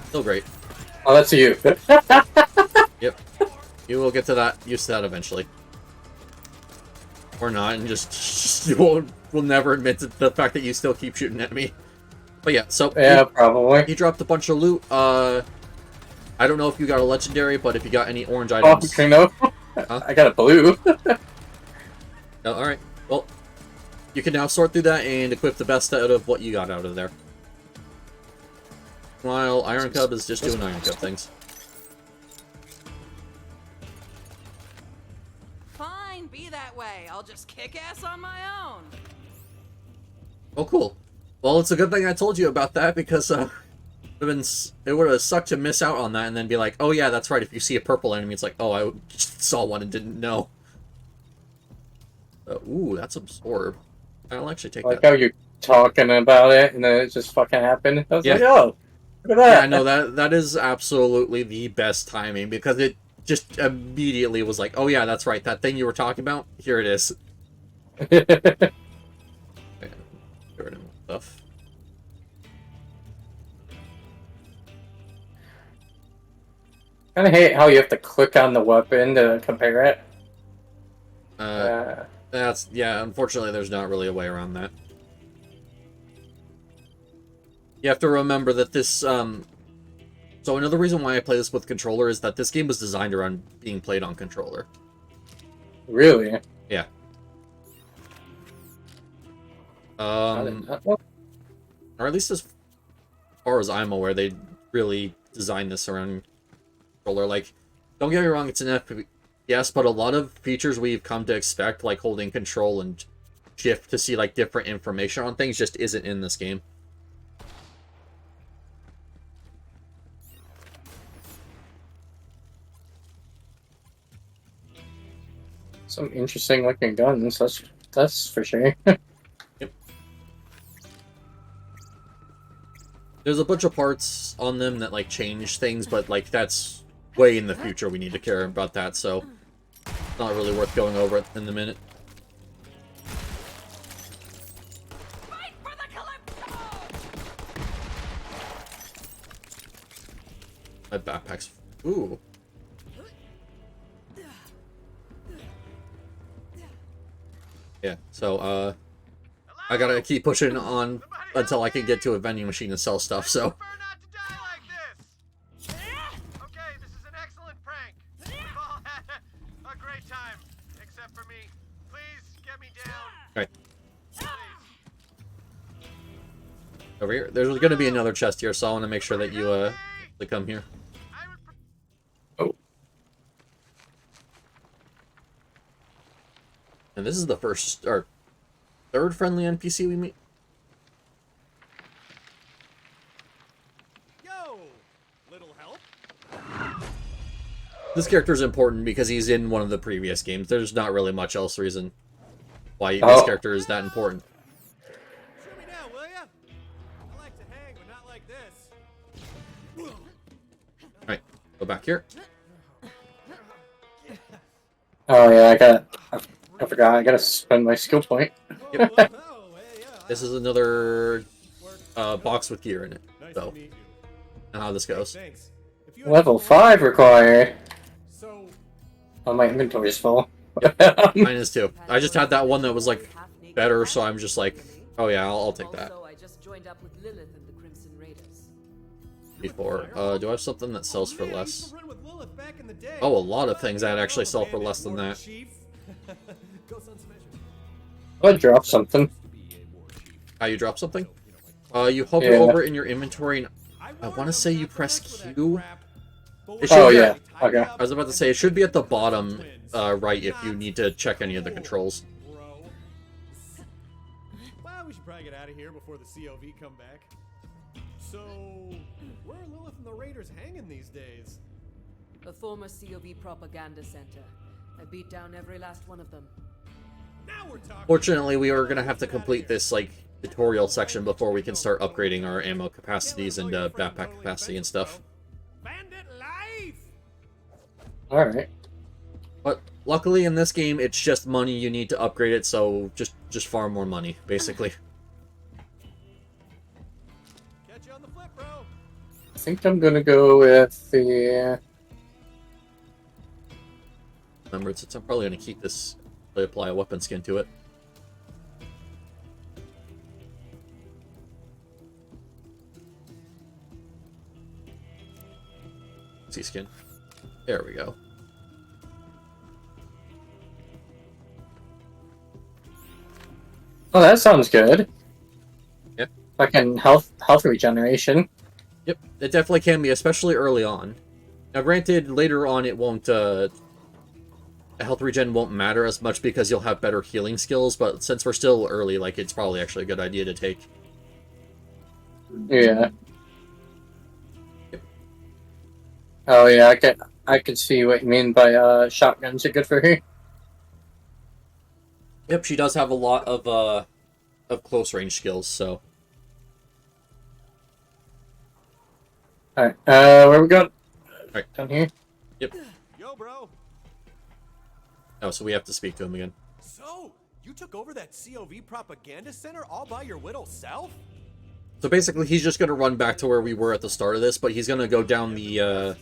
Still great. Oh, that's you. Yep. You will get to that, used to that eventually. Or not, and just you will never admit to the fact that you still keep shooting at me. But yeah, so yeah, probably. he dropped a bunch of loot. I don't know if you got a legendary, but if you got any orange Oh, items. no. Huh? I got a blue. Oh, alright. Well, you can now sort through that and equip the best out of what you got out of there. While Iron Cub is just doing Iron Cub things. Fine, be that way. I'll just kick ass on my own. Oh, cool. Well, it's a good thing I told you about that because it would have sucked to miss out on that and then be like, oh yeah, that's right. If you see a purple enemy, it's like, oh, I just saw one and didn't know. Ooh, that's absorb. I'll actually take I like that. how you're talking about it and then it just fucking happened. I was Yeah. like, oh, look at Yeah, that. no, that is absolutely the best timing because it just immediately was like, oh yeah, that's right. That thing you were talking about, here it is. Okay, get rid of my stuff. Kind of hate how you have to click on the weapon to compare it. That's, yeah, unfortunately there's not really a way around that. You have to remember that this, so another reason why I play this with controller is that this game was designed around being played on controller. Really? Yeah. Well, Or at least as far as I'm aware, they really designed this around controller. Like, don't get me wrong, it's an FPS, but a lot of features we've come to expect, like holding control and shift to see like different information on things, just isn't in this game. some interesting looking guns, that's for sure. Yep. There's a bunch of parts on them that like change things, but like that's way in the future. We need to care about that, so it's not really worth going over it in the minute. Fight for the Calypso! My backpack's... Ooh. Yeah, so, I gotta keep pushing on until I can get to a vending machine and sell stuff, so... Prefer not to die like this. Okay, this is an excellent prank. We've all had a great time, except for me. Please get me down. Alright, Please. over here. There's gonna be another chest here, so I want to make sure that you, come here. I would prefer Oh, And this is the first, or third friendly NPC we meet. Yo, little help. This character is important because he's in one of the previous games. There's not really much else reason why this Oh. character is that important. Shoot me now, will ya? I like to hang, but not like this. Alright, go back here. oh yeah, I forgot, I gotta spend my skill point. Yep. Oh, hey, yeah. This is another box with gear in it. Nice So, to meet you. and how this goes. Thanks. If you Level 5 required. So, Oh, my inventory's full. Mine is too. I just had that one that was like better, so I'm just like, oh yeah, I'll take that. Also, I just joined up with Lilith and the Crimson Raiders. Before, do I have something that sells for man, I less? used to run with Lilith back in the day. Oh, a lot of things that actually sell for less than that. Chief. Go Sons of Measure. I'll drop something. How you drop something? You hover Yeah. over it in your inventory, and I want to say you press Q. It should Oh be yeah, at- okay. I was about to say, it should be at the bottom right if you need to check any of the controls. Bro. Well, we should probably get out of here before the COV come back. So, where are Lilith and the Raiders hanging these days? A former COV propaganda center. I beat down every last one of them. Now we're talking. Fortunately, we are gonna have to complete this like tutorial section before we can start upgrading our ammo capacities and backpack capacity and stuff. Bandit life. Alright. But luckily in this game, it's just money. You need to upgrade it, so just farm more money, basically. Catch you on the flip, bro. I think I'm gonna go with the... Remember, I'm probably gonna keep this. Apply a weapon skin to it. See skin. There we go. Oh, that sounds good. Yep. Fucking health regeneration. Yep, it definitely can be, especially early on. Now, granted, later on it won't, health regen won't matter as much because you'll have better healing skills, but since we're still early, like, it's probably actually a good idea to take. Yeah. Yep. Oh yeah, I can see what you mean by shotguns are good for her. Yep, she does have a lot of close range skills, so. Alright, where are we going? Alright. Down here? Yep. Yo, bro. Oh, so we have to speak to him again. So, you took over that COV propaganda center all by your little self? So basically, he's just gonna run back to where we were at the start of this, but he's gonna go down the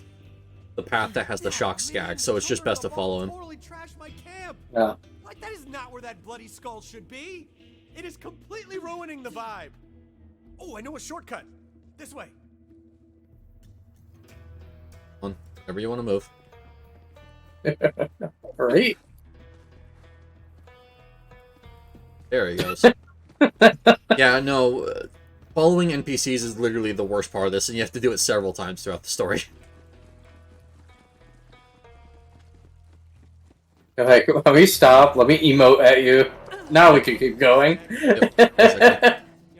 path that has the shock skag, so it's just best to follow him. Totally trashed my camp. Yeah. Like, that is not where that bloody skull should be. It is completely ruining the vibe. Oh, I know a shortcut. This way. On, whenever you want to move. Right? There he goes. Yeah, no, following NPCs is literally the worst part of this, and you have to do it several times throughout the story. You're like, let me stop, let me emote at you. Now we can keep going. Yep, basically. You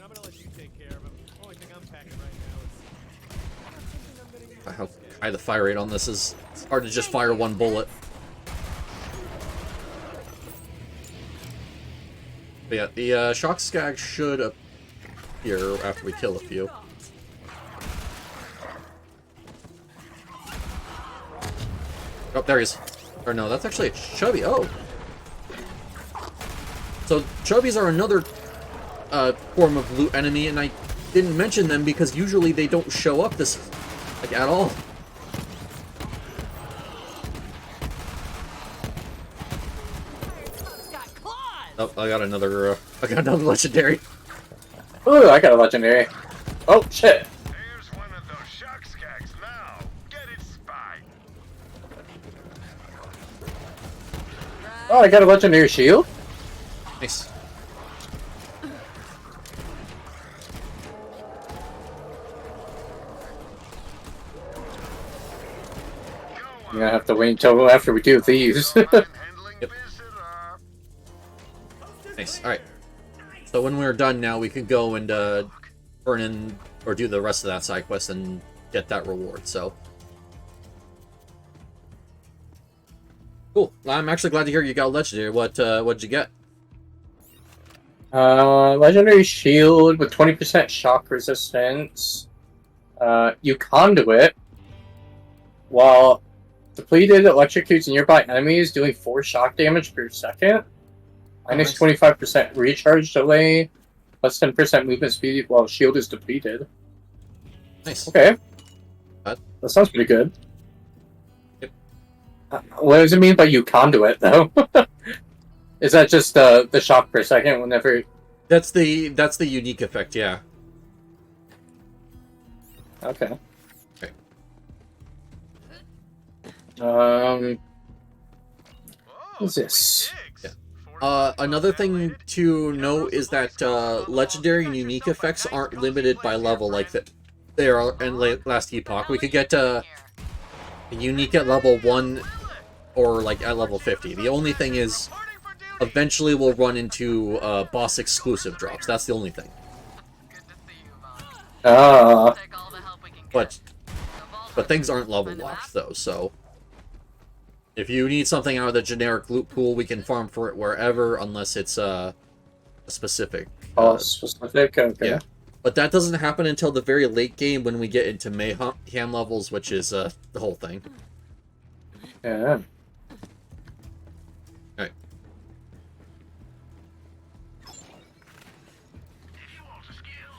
know, I'm gonna let you take care of him. Only thing I'm packing right now is... How high the fire rate on this is. It's hard to just fire one bullet. But yeah, the shock skag should appear after we kill a few. Oh, there he is. Or no, that's actually a chubby. Oh. So chubbies are another form of loot enemy, and I didn't mention them because usually they don't show up this like at all. Oh, I got another legendary. Ooh, I got a legendary. Oh, shit. Here's one of those shock skags now. Get it, spy. Oh, I got a legendary shield? Nice. I'm gonna have to wait until after we do these. Yep. Nice. Alright. So when we're done now, we can go and burn in or do the rest of that side quest and get that reward. So cool. I'm actually glad to hear you got a legendary. What'd you get? Legendary shield with 20% shock resistance. You conduit. While depleted, electrocutes nearby enemies, doing 4 shock damage per second. Minus 25% recharge delay. Plus 10% movement speed while shield is depleted. Nice. Okay. That sounds pretty good. Yep. What does it mean by you conduit, though? Is that just the shock per second whenever... That's the unique effect, yeah. Okay. Okay. What's this? Another thing to note is that legendary and unique effects aren't limited by level like that they are in last epoch. We could get a unique at level 1 or like at level 50. The only thing is eventually we'll run into boss exclusive drops. That's the only thing. But things aren't level locked though, so If you need something out of the generic loot pool, we can farm for it wherever, unless it's specific. Specific? Okay. Yeah. But that doesn't happen until the very late game when we get into mayhem levels, which is the whole thing. Yeah. Alright.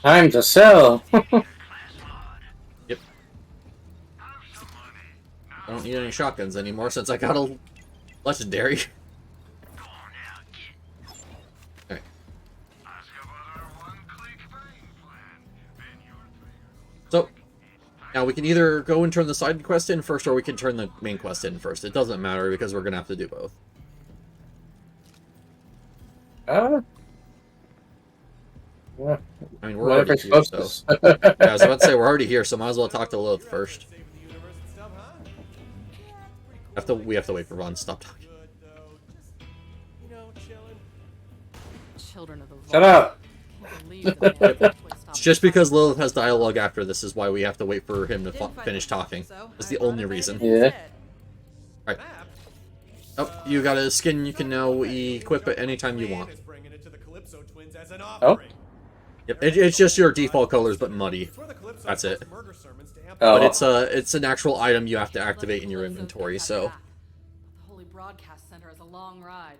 Time to sell! Yep. I don't need any shotguns anymore since I got a legendary. Alright. So, now we can either go and turn the side quest in first, or we can turn the main quest in first. It doesn't matter, because we're going to have to do both. Yeah. I mean, we're already here, so... to. Yeah, I was about to say, we're already here, so might as well talk to Lilith first. We have to wait for Ron to stop talking. Children of the Vault. Shut up! Can't believe that they actually stopped It's just because fighting. Lilith has dialogue after this is why we have to wait for him to finish talking. That's the only reason. Yeah. Right. Oh, you got a skin you can now equip at any time you want. Oh? Yep, it's just your default colors, but muddy. That's it. Oh. But it's an actual item you have to activate in your inventory, so... The Holy Broadcast Center is a long ride.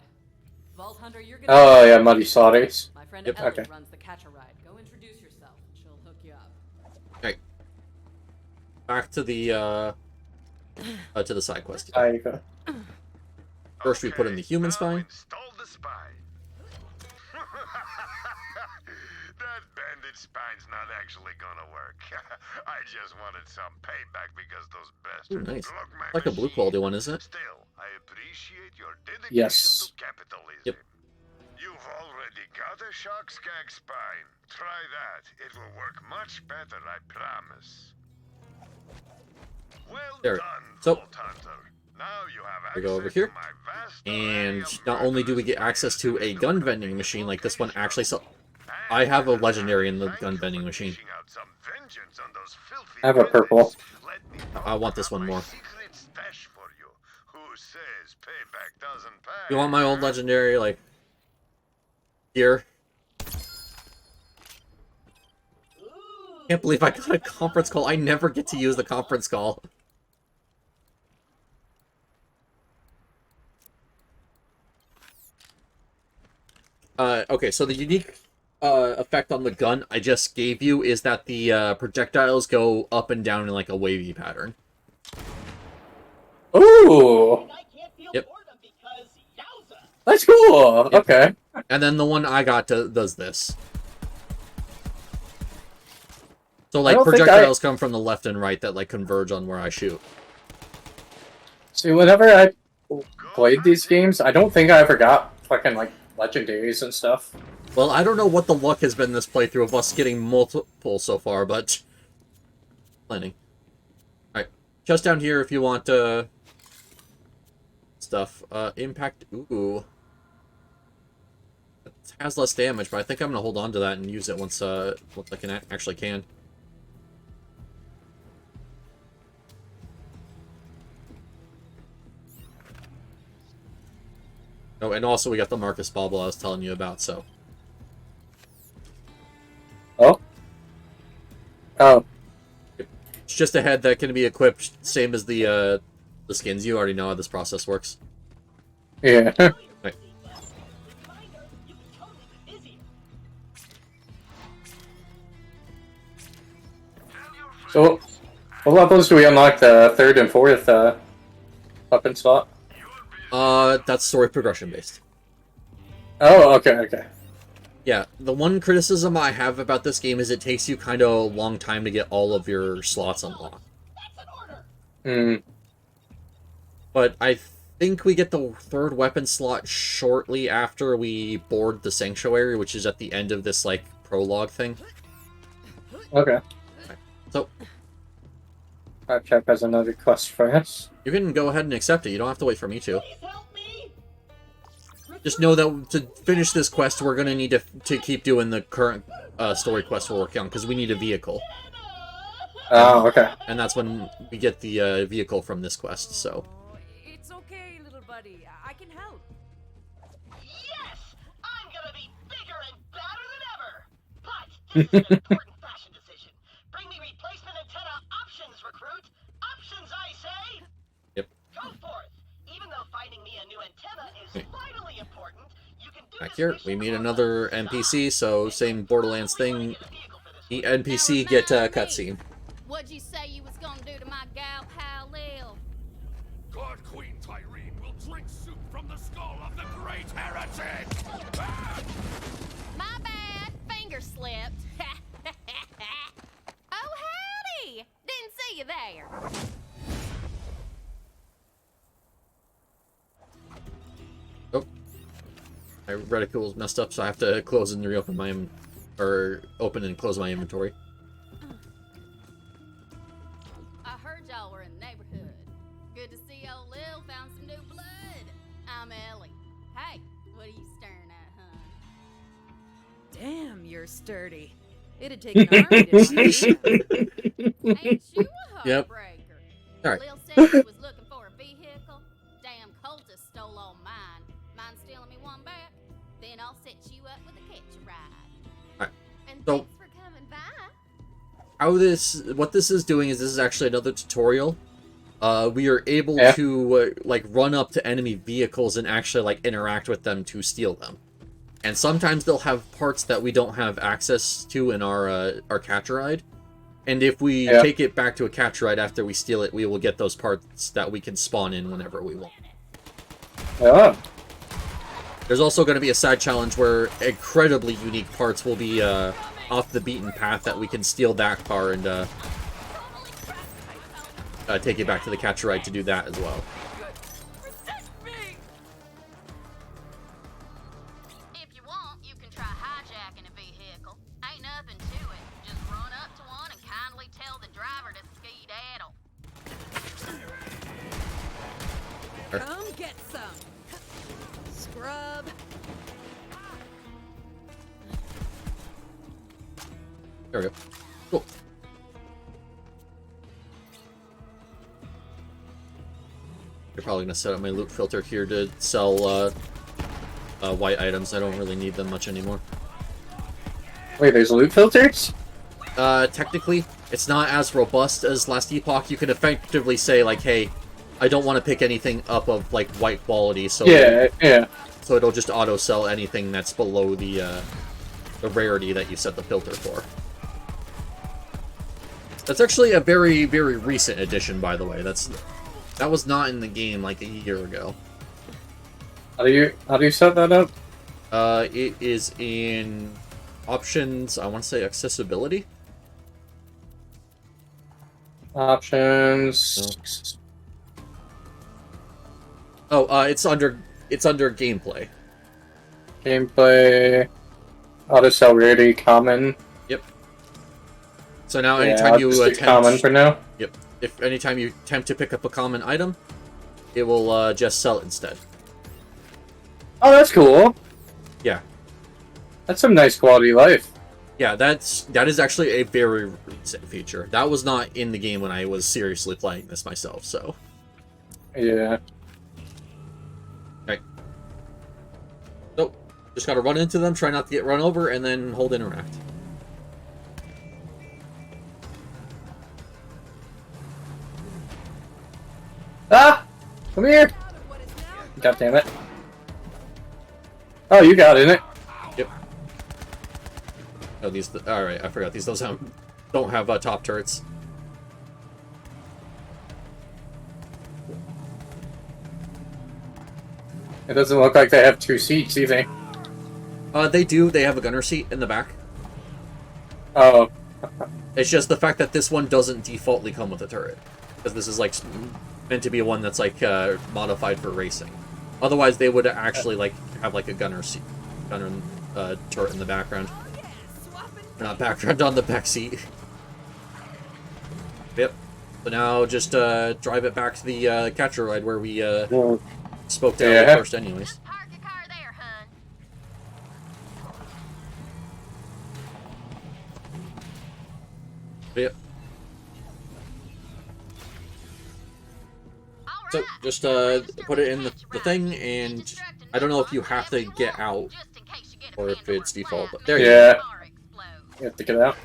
Vault Hunter, you're gonna... Oh, yeah, Muddy Slaughters. My friend Yep. Ellie Okay. runs the catch a ride. Go introduce yourself, and she'll hook you up. Right. Back to the side quest. There you go. First we put in the human spy. Install the spy. That bandit spine's not actually gonna work. I just wanted some payback because those Ooh, bastards nice. broke my Like a blue machine. quality one, isn't it? Still, I appreciate your dedication Yes. to capitalism. Yep. You've already got a shock skag spine. Try that. It will work much better, I promise. Well There. done, So, Vault Hunter. Now you have we go over access here, to my vast and array of not only do we get murderous access to a bandits gun with vending machine like this one actually location. I have a legendary in the gun vending machine. I have a purple. I want this one more. Pay, You want my old legendary, like, here? Can't believe I got a conference call. I never get to use the conference call. Okay, so the unique effect on the gun I just gave you is that the projectiles go up and down in like a wavy pattern. Ooh! And I can't feel Yep. boredom because yowza! That's cool! Yep. Okay. And then the one I got does this. So like don't think projectiles come from the left and right that like converge on where I shoot. See, whenever I played these games, I don't think I ever got fucking, like, legendaries and stuff. Well, I don't know what the luck has been this playthrough of us getting multiple so far, but... Planning. Alright. Just down here if you want, stuff. Impact... Ooh. It has less damage, but I think I'm gonna hold on to that and use it once I actually can. Oh, and also we got the Marcus bauble I was telling you about, so... Oh? Oh. It's just a head that can be equipped, same as the skins. You already know how this process works. Yeah. Right. Reminder, you can totally be busier. So, what levels do we unlock the third and fourth weapon slot? That's story progression based. Oh, okay, okay. Yeah, the one criticism I have about this game is it takes you kind of a long time to get all of your slots unlocked. That's an order! Hmm. But I think we get the third weapon slot shortly after we board the sanctuary, which is at the end of this, like, prologue thing. Okay. So, That chap has another quest for us. you can go ahead and accept it. You don't have to wait for me to. Please help me! Just know that to finish this quest, we're going to need to keep doing the current story quest we're working on, because we need a vehicle. Oh, okay. And that's when we get the vehicle from this quest, so... It's okay. buddy. I can help. Yes! I'm gonna be bigger and badder than ever! But this is an important fashion decision. Bring me replacement antenna options, recruit! Options, I say! Yep. Go forth! Even though finding me a new antenna is vitally important, you can do Back this here, mission we meet on another the NPC, side. so same Borderlands thing. The NPC get a cutscene. What'd you say you was gonna do to my gal pal Lil? God Queen Tyrene will drink soup from the skull of the great heretic! My bad, finger slipped. Oh, howdy! Didn't see you there. Oh. My reticle's messed up, so I have to close and reopen my... or open and close my inventory. I heard y'all were in the neighborhood. Good to see old Lil found some new blood. I'm Ellie. Hey, what are you staring at, hun? Damn, you're sturdy. It'd take an army to hunt you. Ain't you a Yep. heartbreaker? Alright. Lil said he was looking for a vehicle. Damn cultist stole all mine. Mind stealing me one back? Then I'll set you up with a catch a ride. Alright. And So- thanks for coming by. What this is doing is this is actually another tutorial. We are able to like run up to enemy vehicles and actually like interact with them to steal them. And sometimes they'll have parts that we don't have access to in our catch ride. And if we take it back to a catch ride after we steal it, we will get those parts that we can spawn in whenever we want. Oh. There's also going to be a side challenge where incredibly unique parts will be off the beaten path that we can steal that car and take it back to the catcher ride to do that as well. If you want, you can try hijacking a vehicle. Ain't nothing to it. Just run up to one and kindly tell the driver to skedaddle. Come get some. Scrub. There we go. Cool. You're probably going to set up my loot filter here to sell white items. I don't really need them much anymore. Wait, there's loot filters? Technically, it's not as robust as Last Epoch. You can effectively say, like, hey, I don't want to pick anything up of, like, white quality, so... Yeah. So it'll just auto-sell anything that's below the rarity that you set the filter for. That's actually a very, very recent addition, by the way. That was not in the game, like, a year ago. How do you set that up? It is in... options, I want to say accessibility? Options... Oh, it's under gameplay. Gameplay... Auto sell rarity, common. Yep. So now Yeah, anytime I'll you just do attempt... common for now. Yep. If anytime you attempt to pick up a common item, it will just sell it instead. Oh, that's cool. Yeah. That's some nice quality of life. Yeah, that is actually a very recent feature. That was not in the game when I was seriously playing this myself, so... Yeah. Okay. So, just gotta run into them, try not to get run over, and then hold interact. Ah! Come here! God damn it. Oh, you got in it. Yep. Oh, these... Alright, I forgot. These don't have top turrets. It doesn't look like they have 2 seats either. They do. They have a gunner seat in the back. Oh. It's just the fact that this one doesn't defaultly come with a turret. Because this is, like, meant to be one that's, like, modified for racing. Otherwise, they would actually, like, have, like, a gunner turret in the background. Or not background, on the back seat. Yep. So now just drive it back to the catcher ride where we spoke to Ellie first anyways. Just park your car there, hun. Yep. All So just put it in the thing, and I don't know if you have to get out or if it's default, but there you Yeah. go. You have to get out.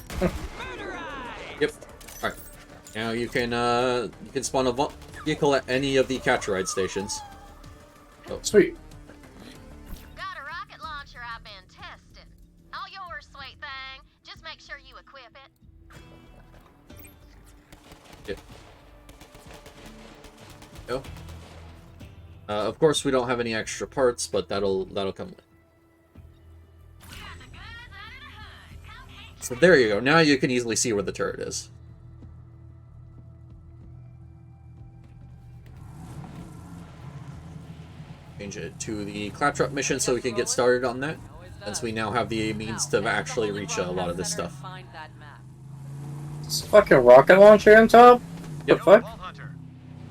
Yep. All right. Now you can spawn a vehicle at any of the capture ride stations. Oh. Sweet. Got a rocket launcher I've been testing. All yours, sweet thing. Just make sure you equip it. Yep. Go. Of course, we don't have any extra parts, but that'll come with. So there you go. Now you can easily see where the turret is. Change it to the claptrap mission so we can get started on that, since we now have the means to actually reach a lot of this stuff. This fucking rocket launcher on top? Yep. The fuck? Vault Hunter.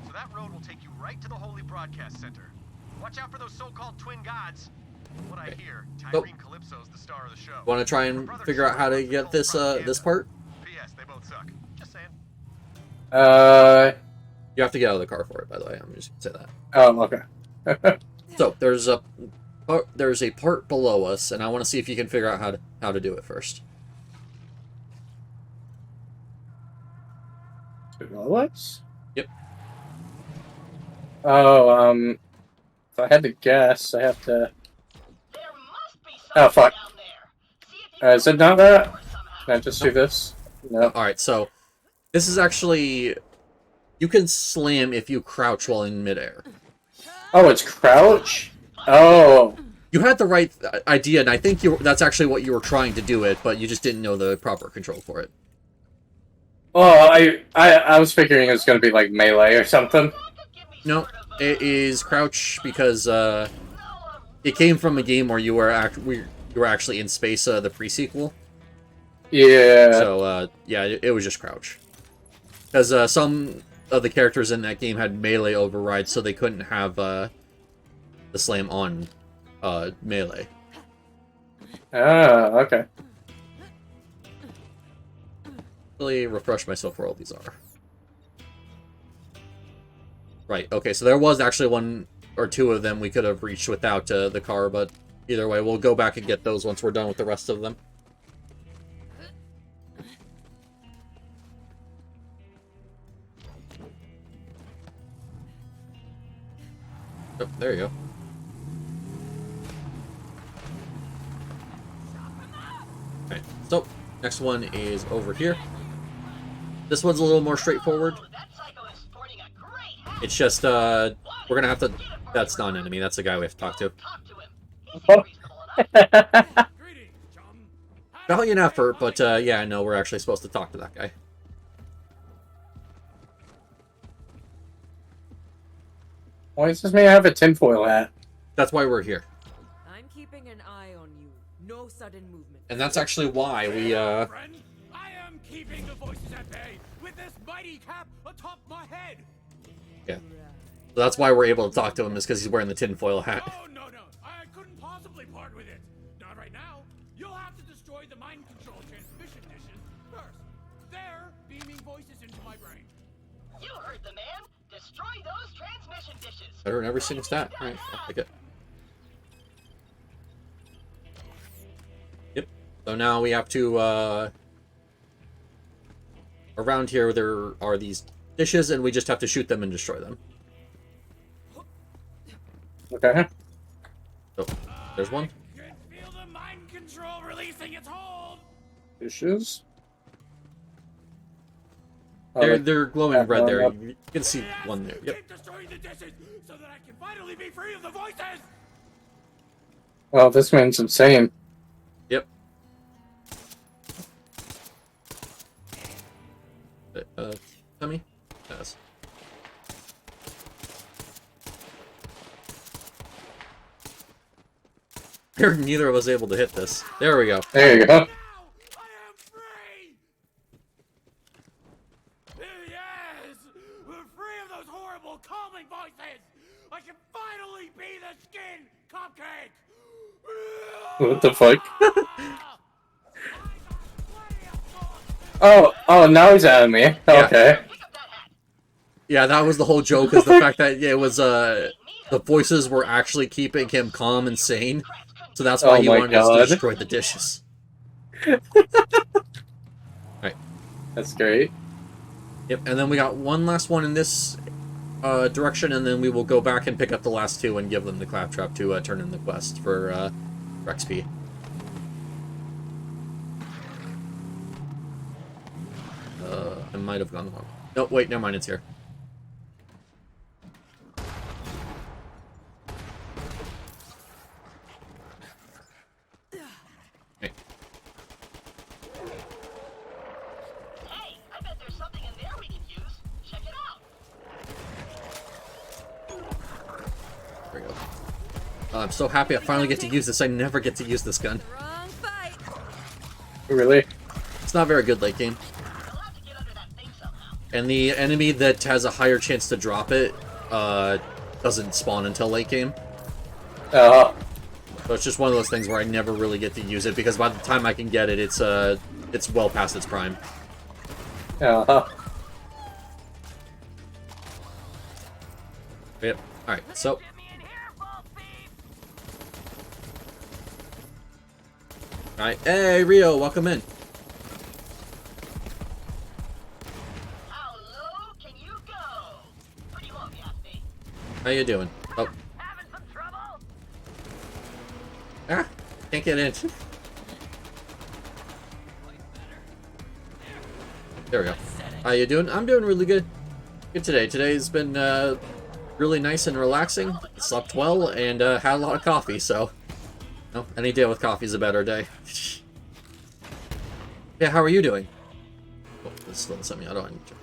So that road will take you right to the Holy Broadcast Center. Watch out for those so-called twin gods. From what I hear, Tyrene Calypso's the star of the show. Want to try and figure out how to get this this part? P.S. They both suck. Just saying. You have to get out of the car for it, by the way. I'm just gonna say that. Oh, okay. So there's a part below us, and I want to see if you can figure out how to do it first. What? Yep. Oh, if I had to guess, I have to... There must be Oh, fuck. down there. See if you Is it not that? Can I just do this? No. Alright, so this is actually... You can slam if you crouch while in midair. Oh, it's crouch? Oh. You had the right idea, and I think that's actually what you were trying to do it, but you just didn't know the proper control for it. Oh, I was figuring it was going to be like melee or something. No, it is crouch because it came from a game where you were actually in space, the pre-sequel. Yeah. So yeah, it was just crouch. Because some of the characters in that game had melee overrides, so they couldn't have the slam on melee. Ah, okay. Really refresh myself where all these are. Right, okay, so there was actually one or two of them we could have reached without the car, but either way, we'll go back and get those once we're done with the rest of them. Oh, there you go. Alright, so, next one is over here. This one's a little more straightforward. It's just, we're gonna have to... That's not an enemy, that's the guy we have to talk to. Valiant effort, but yeah, no, we're actually supposed to talk to that guy. Why does this man have a tinfoil hat? That's why we're here. I'm keeping an eye on you. No sudden movement. And that's actually why we, Friend, I am keeping the voices at bay with this mighty cap atop my head. Yeah. So that's why we're able to talk to him, is because he's wearing the tinfoil hat. Oh, no, I couldn't possibly part with it. Not right now. You'll have to destroy the mind control transmission dishes first. They're beaming voices into my brain. You heard the man. Destroy those transmission dishes. Better than every single stat. Alright, I'll take it. Yep. So now we have to, around here there are these dishes, and we just have to shoot them and destroy them. Okay. So, there's one. I can feel the mind control releasing its hold. Dishes? Oh, They're glowing red there. up. You can see one there. Yep. Keep destroying the dishes so that I can finally be free of the voices. Well, this man's insane. Yep. Tommy? Yes. Neither of us able to hit this. There we go. There you go. Now I am free. Yes, we're free of those horrible calming voices. I can finally be the skin cupcake. What the fuck? Oh, now he's at me. Okay. Pick up that hat. Yeah, that was the whole joke, is the fact that it was, the voices were actually keeping him calm and sane. So that's why Oh he my wanted us to God. destroy the dishes. Alright. That's great. Yep, and then we got one last one in this direction, and then we will go back and pick up the last two and give them the claptrap to turn in the quest for XP. I might have gone the wrong. No, wait, never mind, it's here. Okay. Hey, I bet there's something in there we can use. Check it out. There we go. I'm so happy I finally get to use this. I never get to use this gun. Wrong fight. Really? It's not very good late game. You'll have to get under that thing somehow. And the enemy that has a higher chance to drop it doesn't spawn until late game. Uh-huh. So it's just one of those things where I never really get to use it, because by the time I can get it, it's well past its prime. Uh-huh. Yep. Alright, so... Alright, hey Rio, welcome in. How low can you go? Pretty low, if you ask me. How you doing? Oh, Having some trouble? ah, can't get in. There we go. How you doing? I'm doing really good. Good today. Today's been really nice and relaxing. Slept well and had a lot of coffee, so... No, any day with coffee is a better day. Yeah, how are you doing? Oh, this still semi-auto. I need to...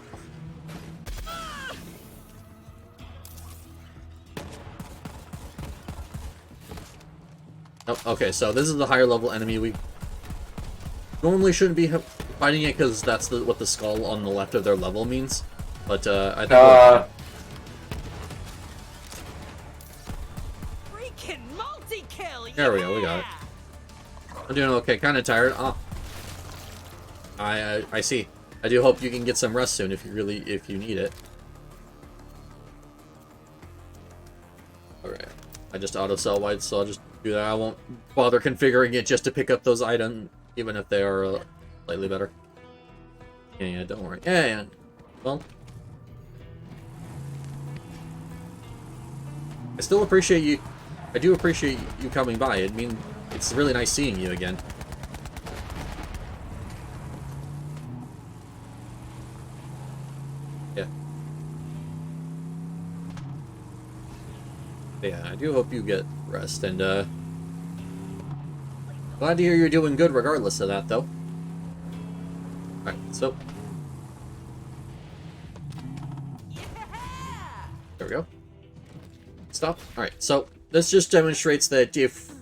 Oh, okay, so this is the higher level enemy. We normally shouldn't be fighting it because that's what the skull on the left of their level means. But I think Freaking multi-kill. there we go, we got it. I'm doing okay, kind of tired. Oh, I see. I do hope you can get some rest soon if you need it. All right, I just auto sell wide, so I'll just do that. I won't bother configuring it just to pick up those items, even if they are slightly better. Yeah, don't worry. Yeah. Well, I still appreciate you. I do appreciate you coming by. I mean, it's really nice seeing you again. Yeah. Yeah, I do hope you get rest, and glad to hear you're doing good regardless of that, though. Alright, so there we go. Stop. Alright, so this just demonstrates that if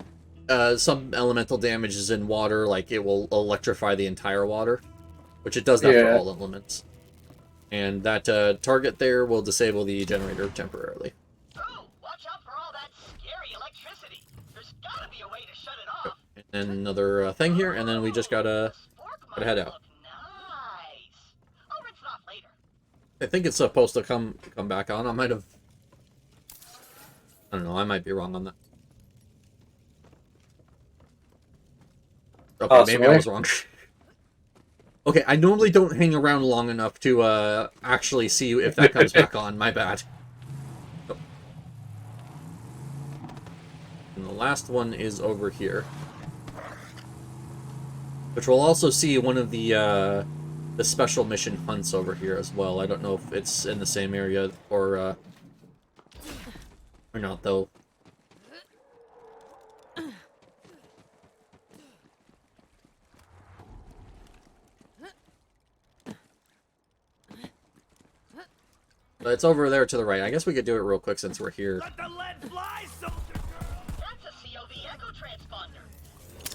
some elemental damage is in water, like, it will electrify the entire water, which it does that for all elements. And that target there will disable the generator temporarily. Oh, watch out for all that scary electricity. There's gotta be a way to shut it off. And then another thing here, and then we just gotta head out. Nice. I'll rinse it off later. I think it's supposed to come back on. I don't know, I might be wrong on that. Okay, maybe I was wrong. Okay, I normally don't hang around long enough to actually see if that comes back on. My bad. Oh. And the last one is over here, which we'll also see one of the special mission hunts over here as well. I don't know if it's in the same area or not, though. But it's over there to the right. I guess we could do it real quick since we're here. Let the lead fly, soldier girl! That's a COV echo transponder.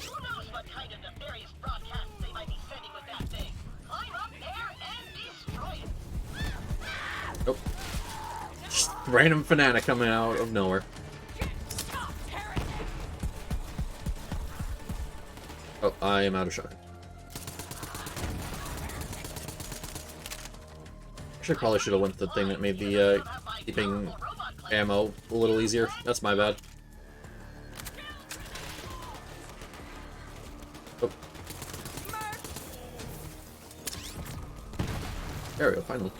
Who knows what kind of nefarious broadcasts they might be sending with that thing? Climb up there and destroy it. Nope. Just random fanatic coming out of nowhere. Oh, I am out of shot. Actually, probably should have went the thing that made the keeping ammo a little easier. That's my bad. Oh. There we go, finally.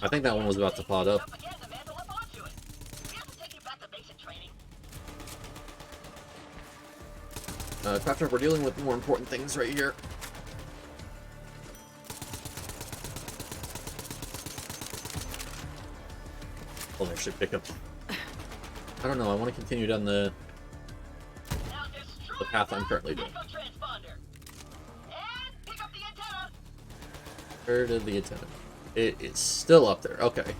I think that one was about to pod up. Patrick, we're dealing with more important things right here. I'll actually pick up. I don't know, I want to continue down the path I'm currently doing. Where did the antenna? It is still up there. Okay.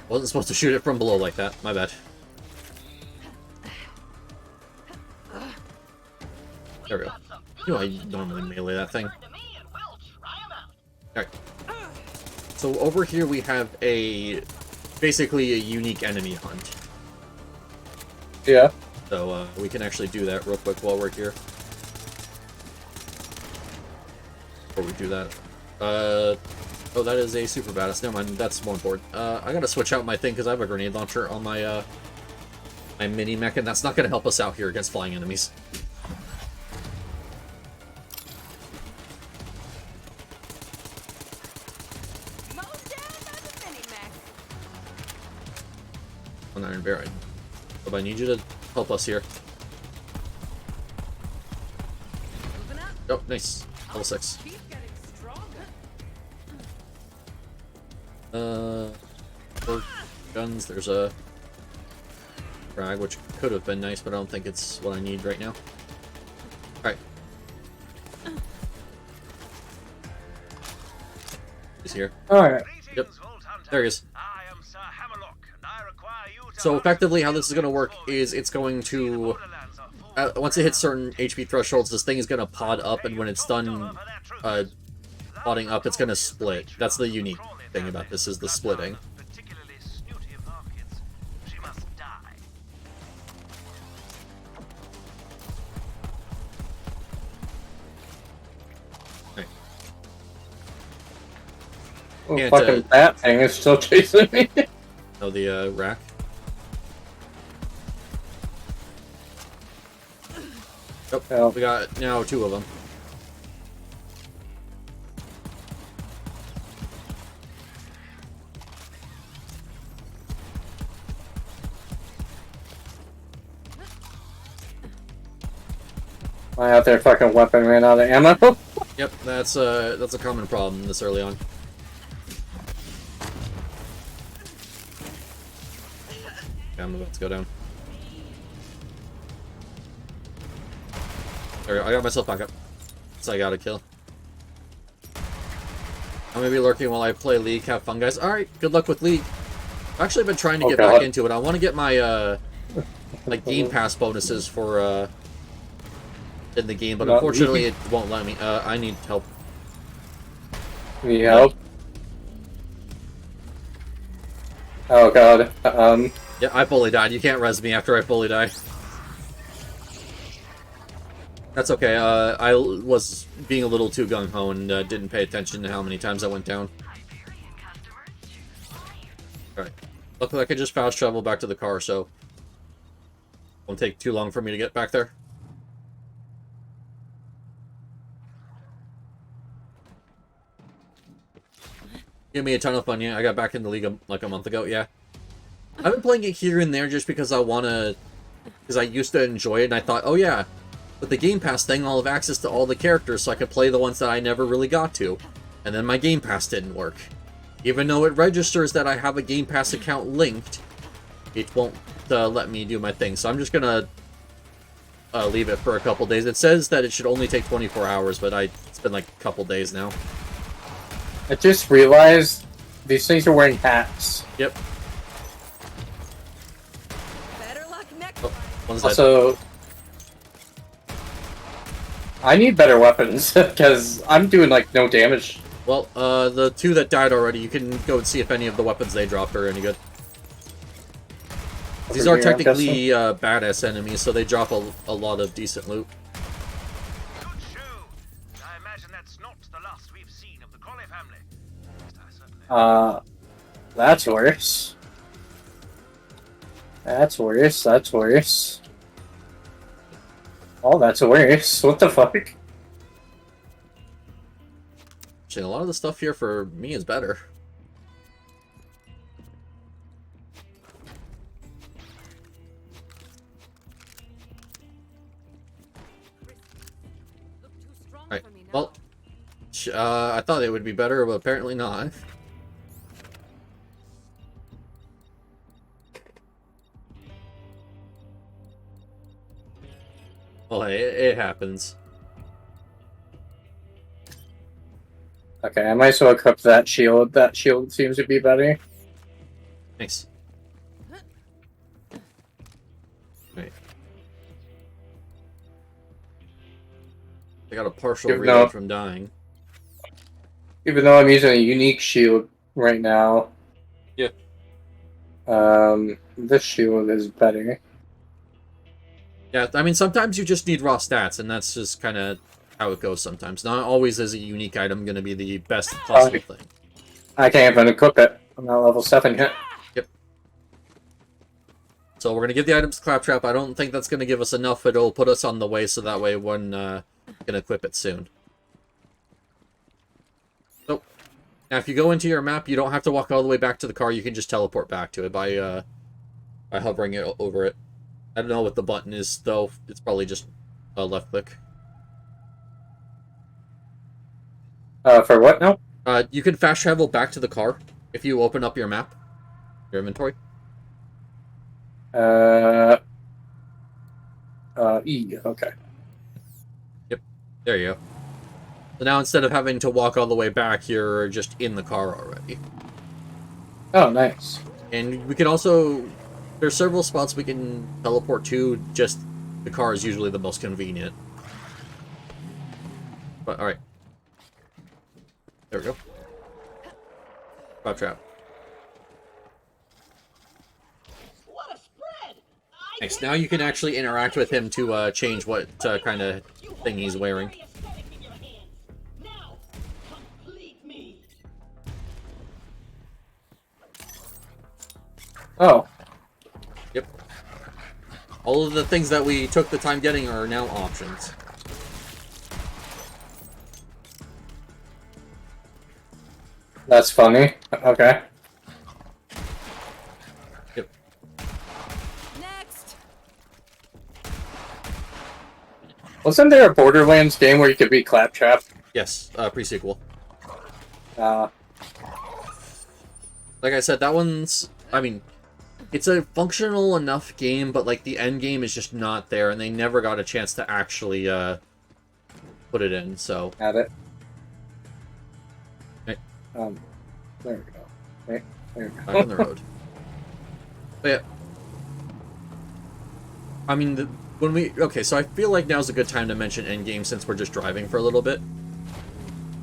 Wasn't supposed to shoot it from below like that. My bad. There we go. You know, I normally melee that thing. Alright. So over here we have basically a unique enemy hunt. Yeah. So we can actually do that real quick while we're here. Before we do that. Oh, that is a super badass. Never mind, that's more important. I gotta switch out my thing because I have a grenade launcher on my my mini mech, and that's not gonna help us out here against flying enemies. An iron bearing. But I need you to help us here. Oh, nice. Level 6. For guns, there's a frag, which could have been nice, but I don't think it's what I need right now. Alright. He's here. Alright. Yep. There he is. So effectively how this is going to work is it's going to... once it hits certain HP thresholds, this thing is going to pod up, and when it's done podding up, it's going to split. That's the unique thing about this, is the splitting. Right. Oh, fucking that thing is still chasing me. Oh, the rack. Oh, we got now 2 of them. My other fucking weapon ran out of ammo. Yep, that's a common problem this early on. Yeah, I'm about to go down. There we go. I got myself back up. So I got a kill. I'm gonna be lurking while I play League. Have fun, guys. Alright, good luck with League. I've actually been trying to get back into it. I want to get my like Game Pass bonuses for in the game, but unfortunately it won't let me. I need help. Need help? Oh god. Yeah, I fully died. You can't res me after I fully die. That's okay. I was being a little too gung-ho and didn't pay attention to how many times I went down. Alright. Luckily I could just fast travel back to the car, so it won't take too long for me to get back there. Give me a ton of fun, yeah. I got back in the league like a month ago, yeah. I've been playing it here and there just because I wanna... Because I used to enjoy it, and I thought, oh yeah, with the Game Pass thing, I'll have access to all the characters, so I could play the ones that I never really got to. And then my Game Pass didn't work. Even though it registers that I have a Game Pass account linked, it won't let me do my thing. So I'm just gonna leave it for a couple days. It says that it should only take 24 hours, but it's been like a couple days now. I just realized these things are wearing hats. Yep. Better luck next time. Also, I need better weapons because I'm doing like no damage. Well, the 2 that died already, you can go and see if any of the weapons they dropped are any good. These are technically badass enemies, so they drop a lot of decent loot. That's worse. That's worse. That's worse. Oh, that's worse. What the fuck? Actually, a lot of the stuff here for me is better. Look too strong Alright, for me now. well, I thought it would be better, but apparently not. Well, hey, it happens. Okay, I might as well equip that shield. That shield seems to be better. Nice. Right. I got a partial Even reload though- from dying. Even though I'm using a unique shield right now. Yeah. This shield is better. Yeah, I mean, sometimes you just need raw stats, and that's just kind of how it goes sometimes. Not always is a unique item going to be the best possible thing. I can't even equip it. I'm not level 7 yet. Yep. So we're going to give the items Claptrap. I don't think that's going to give us enough, but it'll put us on the way, so that way when can equip it soon. So, now if you go into your map, you don't have to walk all the way back to the car. You can just teleport back to it by hovering it over it. I don't know what the button is, though. It's probably just a left click. For what now? You can fast travel back to the car if you open up your map, your inventory. E, okay. Yep, there you go. So now instead of having to walk all the way back, you're just in the car already. Oh, nice. And we can also... There's several spots we can teleport to, just the car is usually the most convenient. But, alright. There we go. Crab trap. What a spread! Nice, now you can actually interact with him to change what kind of thing he's wearing. Now, complete me. Oh. Yep. All of the things that we took the time getting are now options. That's funny. Okay. Yep. Next. Wasn't there a Borderlands game where you could be Claptrap? Yes, pre-sequel. Uh, Like I said, that one's... I mean, it's a functional enough game, but, like, the end game is just not there, and they never got a chance to actually, put it in, so... Have it. Right. There we go. Right, there we Back go. on the road. But yeah. I mean, when we... Okay, so I feel like now's a good time to mention endgame since we're just driving for a little bit.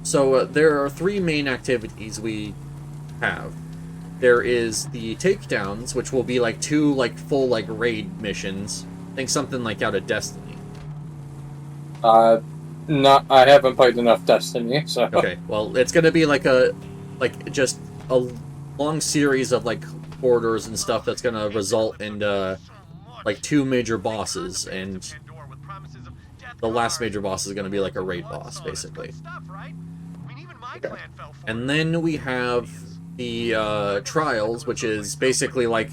So, there are 3 main activities we have. There is the takedowns, which will be like 2 like full like raid missions. Think something like out of Destiny. Not. I haven't played enough Destiny, so. Okay, well, it's gonna be like just a long series of like corridors and stuff that's gonna result in like 2 major bosses, and the last major boss is gonna be like a raid boss, basically. And then we have the trials, which is basically like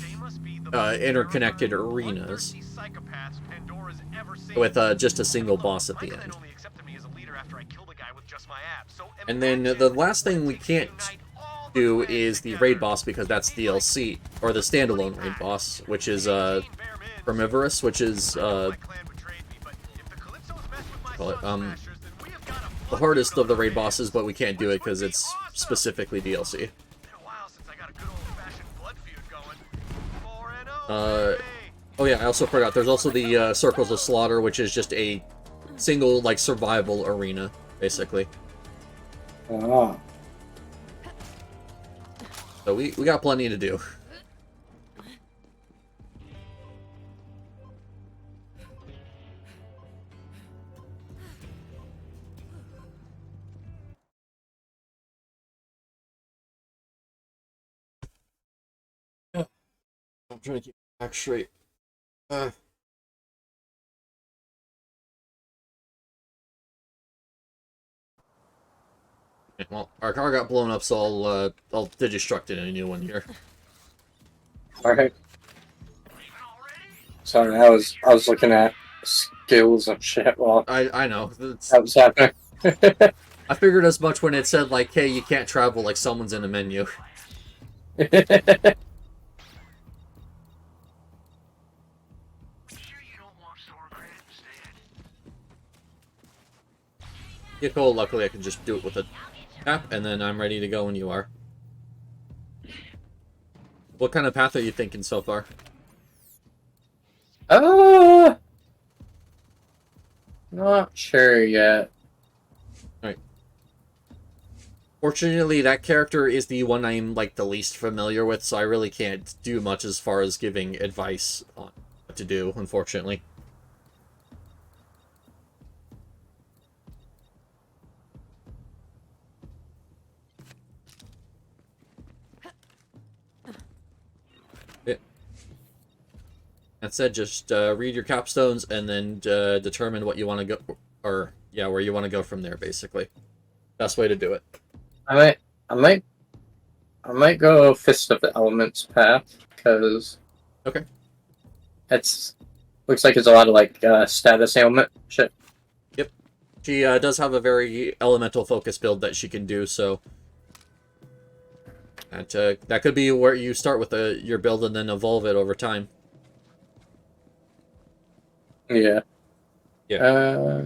interconnected arenas with just a single boss at the end. And then the last thing we can't do is the raid boss, because that's DLC, or the standalone raid boss, which is Hermivorous, which is the hardest of the raid bosses, but we can't do it because it's specifically DLC. Oh yeah, I also forgot, there's also the Circles of Slaughter, which is just a single, like, survival arena, basically. Ah. So we got plenty to do. trying to keep back straight. Well, our car got blown up, so I'll digistruct it in a new one here. Alright. Sorry, I was looking at skills and shit while I know. that was happening. I figured as much when it said, like, hey, you can't travel, like someone's in a menu. Yeah, cool. Luckily, I can just do it with a tap, and then I'm ready to go when you are. What kind of path are you thinking so far? Not sure yet. Alright. Fortunately, that character is the one I'm, like, the least familiar with, so I really can't do much as far as giving advice on what to do, unfortunately. That said, just read your capstones and then determine what you want to go, or yeah, where you want to go from there. Basically, best way to do it. I might go Fist of the Elements path because Okay. It's looks like it's a lot of like status ailment shit. Yep, she does have a very elemental focus build that she can do. So that could be where you start with your build and then evolve it over time. Yeah. Yeah.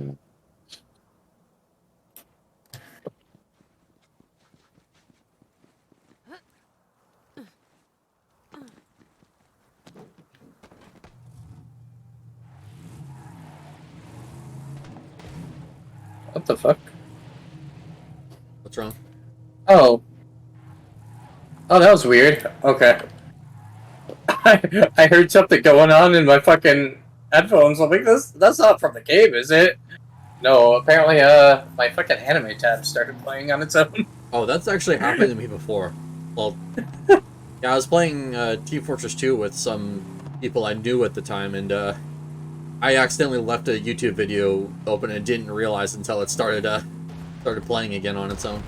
What the fuck? What's wrong? Oh, that was weird. Okay. I heard something going on in my fucking headphones. I'm like, that's not from the game, is it? No, apparently, my fucking anime tab started playing on its own. Oh, that's actually happened to me before. Well, yeah, I was playing Team Fortress 2 with some people I knew at the time, and I accidentally left a YouTube video open and didn't realize until it started playing again on its own.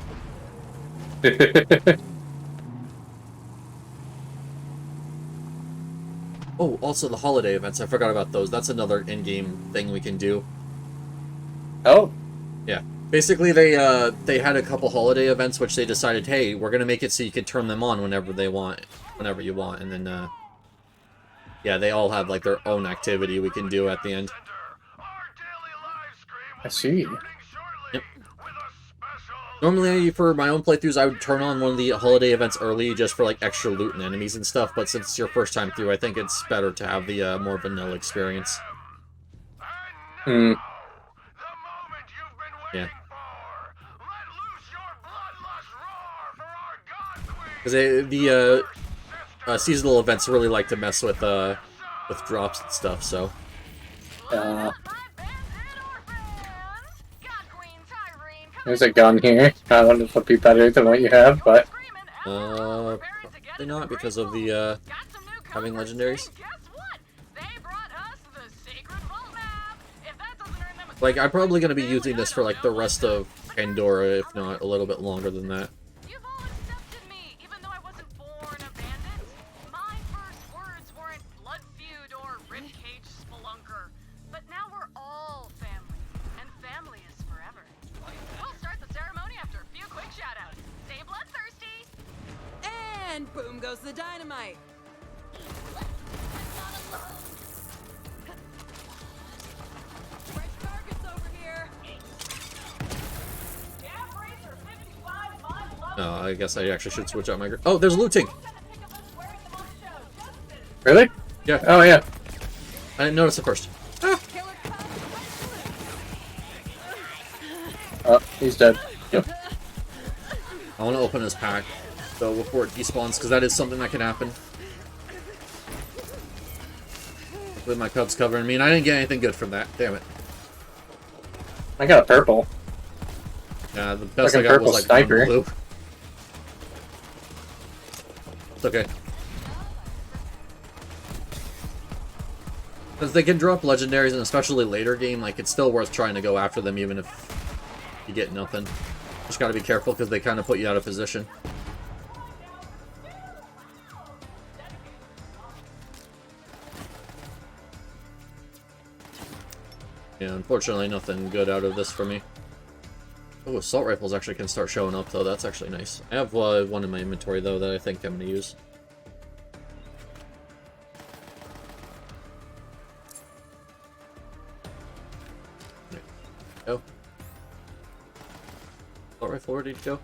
Oh, also the holiday events. I forgot about those. That's another in-game thing we can do. Oh. Yeah. Basically, they had a couple holiday events which they decided, hey, we're gonna make it so you can turn them on whenever you want, and then yeah, they all have like their own activity we can do at the end. I see. Yep. Normally, for my own playthroughs, I would turn on one of the holiday events early just for like extra loot and enemies and stuff, but since it's your first time through, I think it's better to have the more vanilla experience. Hmm. Yeah. Because the seasonal events really like to mess with drops and stuff, so. There's a gun here. I don't know if it'll be better than what you have, but... Probably not because of the, having legendaries. Like, I'm probably going to be using this for, like, the rest of Pandora, if not a little bit longer than that. You've all accepted me, even though I wasn't born a bandit. My first words weren't blood feud or ribcage spelunker. But now we're all family, and family is forever. We'll start the ceremony after a few quick shout-outs. Stay bloodthirsty! And boom goes the dynamite. Fresh targets over here. No, I guess I actually should switch out my... Oh, there's looting! Really? Yeah. Oh, yeah. I didn't notice it first. Ah! Oh, he's dead. Yep. I want to open his pack, though, before it despawns, because that is something that can happen. Hopefully my cub's covering me, and I didn't get anything good from that. Damn it. I got a purple. Yeah, the best Like a I got was purple like sniper. one blue. It's okay. Because they can drop legendaries, and especially later game, like, it's still worth trying to go after them even if you get nothing. Just gotta be careful because they kind of put you out of position. Yeah, unfortunately nothing good out of this for me. Oh, assault rifles actually can start showing up, though. That's actually nice. I have one in my inventory, though, that I think I'm going to use. There we go. Assault rifle ready to go?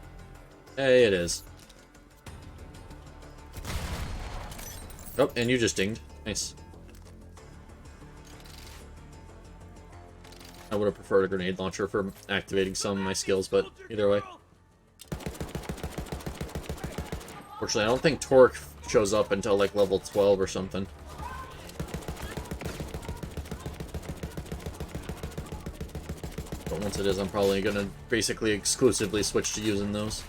Hey, it is. Oh, and you just dinged. Nice. I would have preferred a grenade launcher for activating some of my skills, but either way. Fortunately, I don't think Torque shows up until like level 12 or something. But once it is, I'm probably gonna basically exclusively switch to using those.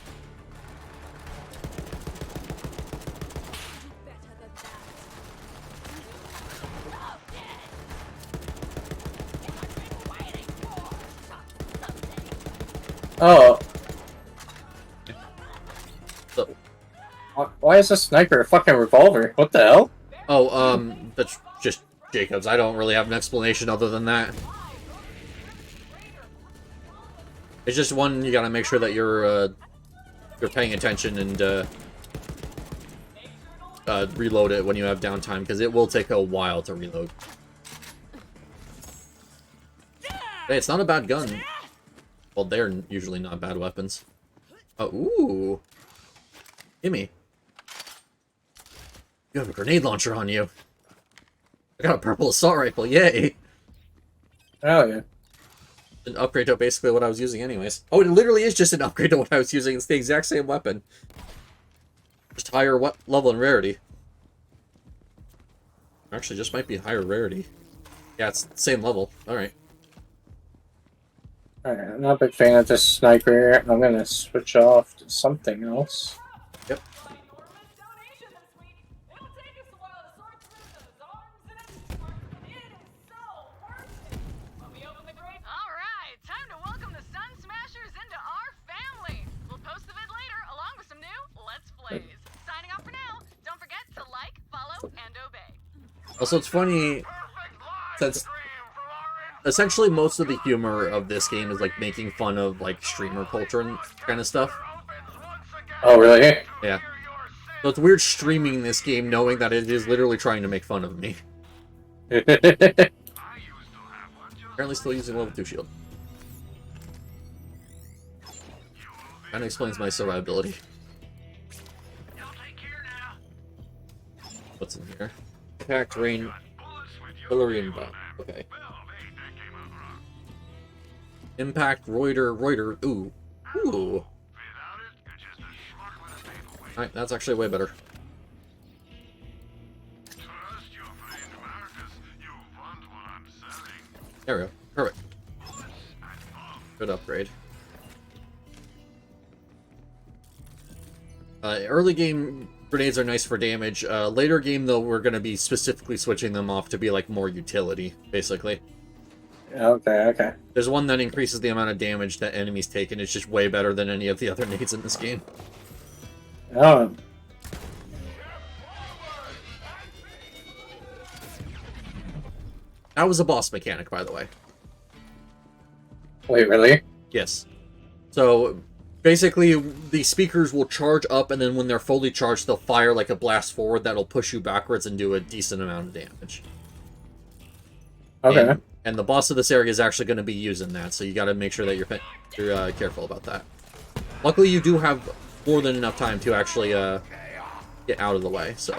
Oh. So, why is a sniper a fucking revolver? What the hell? oh, that's just Jacobs. I don't really have an explanation other than that. It's just one, you gotta make sure that you're paying attention and, reload it when you have downtime, because it will take a while to reload. Hey, it's not a bad gun. Well, they're usually not bad weapons. Oh, ooh. Gimme. You have a grenade launcher on you. I got a purple assault rifle, yay! Oh, yeah. An upgrade to basically what I was using anyways. Oh, it literally is just an upgrade to what I was using. It's the exact same weapon. Just higher level and rarity. Actually, just might be higher rarity. Yeah, it's the same level. Alright. Alright, I'm not a big fan of this sniper. I'm gonna switch off to something else. Yep. Alright, time to welcome the Sun Smashers into our family. We'll post the vid later along with some new Let's Plays. Signing off for now. Don't forget to like, follow, and obey. Also, it's funny, since essentially most of the humor of this game is like making fun of like streamer culture and kind of stuff. Oh, really? Yeah. So it's weird streaming this game knowing that it is literally trying to make fun of me. Apparently still using level 2 shield. Kinda explains my survivability. What's in here? Impact, rain, artillery, and bomb. Okay. Impact, Reuter, ooh. Ooh. Alright, that's actually way better. There we go. Perfect. Good upgrade. Early game grenades are nice for damage. Later game, though, we're going to be specifically switching them off to be, like, more utility, basically. Okay. There's one that increases the amount of damage that enemies take, and it's just way better than any of the other nades in this game. Oh. That was a boss mechanic, by the way. Wait, really? Yes. So, basically, the speakers will charge up, and then when they're fully charged, they'll fire like a blast forward that'll push you backwards and do a decent amount of damage. Okay. And the boss of this area is actually going to be using that, so you got to make sure that you're careful about that. Luckily, you do have more than enough time to actually get out of the way, so...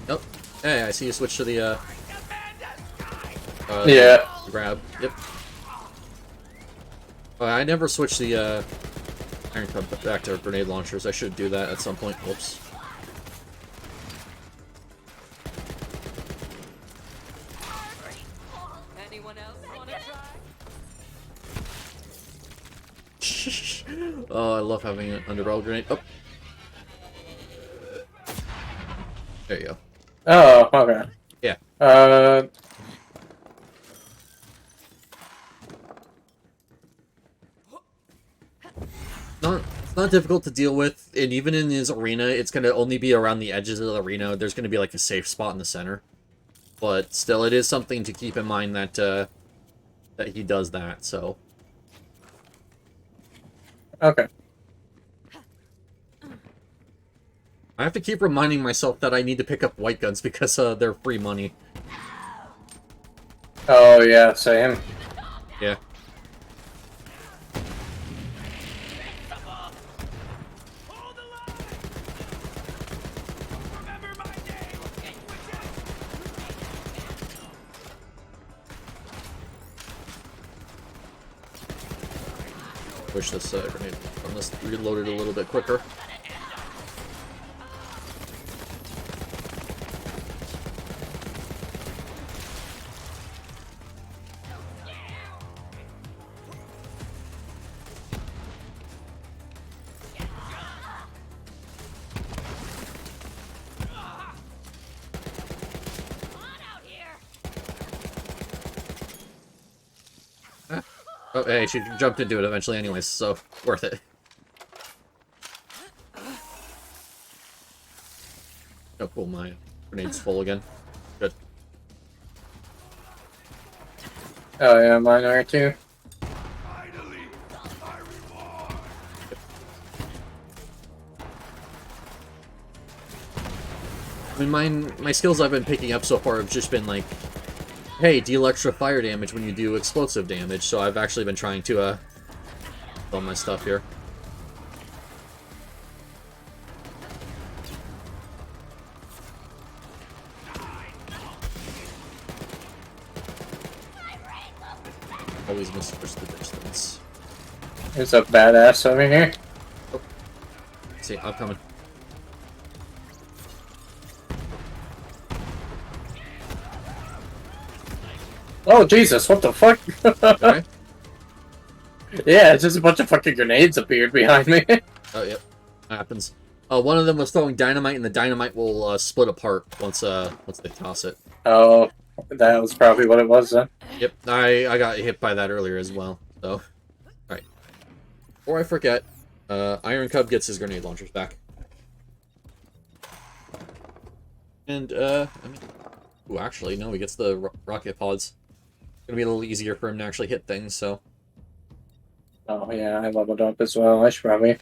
Nope. Hey, I see you switch to the, yeah. grab. Yep. I never switched the, Iron Cup back to grenade launchers. I should do that at some point. Whoops. Oh, I love having an underbarrel grenade. Oh. There you go. Oh, okay. Yeah. It's not difficult to deal with, and even in his arena, it's going to only be around the edges of the arena. There's going to be like a safe spot in the center. But still, it is something to keep in mind that that he does that, so... Okay. I have to keep reminding myself that I need to pick up white guns because they're free money. Oh, yeah, same. Yeah. Wish this grenade on this reloaded a little bit quicker. Oh, hey, she jumped into it eventually anyways, so worth it. Oh, cool, my grenade's full again. Good. Oh, yeah, mine are too. I mean, my skills I've been picking up so far have just been like, hey, deal extra fire damage when you do explosive damage, so I've actually been trying to, all my stuff here. Always mispush the distance. There's a badass over here. Oh. See, I'm coming. Oh, Jesus, what the fuck? Okay. Yeah, it's just a bunch of fucking grenades appeared behind me. Oh, yep. Happens. One of them was throwing dynamite, and the dynamite will split apart once they toss it. Oh, that was probably what it was then. Yep, I got hit by that earlier as well, so... Alright. Before I forget, Iron Cub gets his grenade launchers back. And, I mean... Ooh, actually, no, he gets the rocket pods. It's gonna be a little easier for him to actually hit things, so... Oh, yeah, I leveled up as well. I should probably...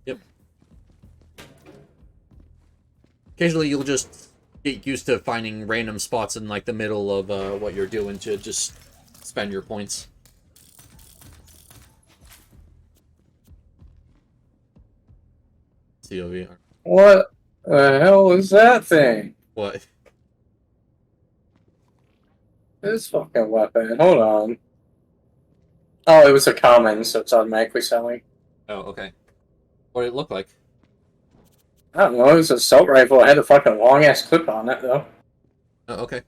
Yep. Occasionally, you'll just get used to finding random spots in, like, the middle of what you're doing to just spend your points. COV. What the hell is that thing? What? This fucking weapon. Hold on. Oh, it was a common, so it's automatically selling. Oh, okay. What did it look like? I don't know, it was an assault rifle. It had a fucking long-ass clip on it, though. Oh, okay.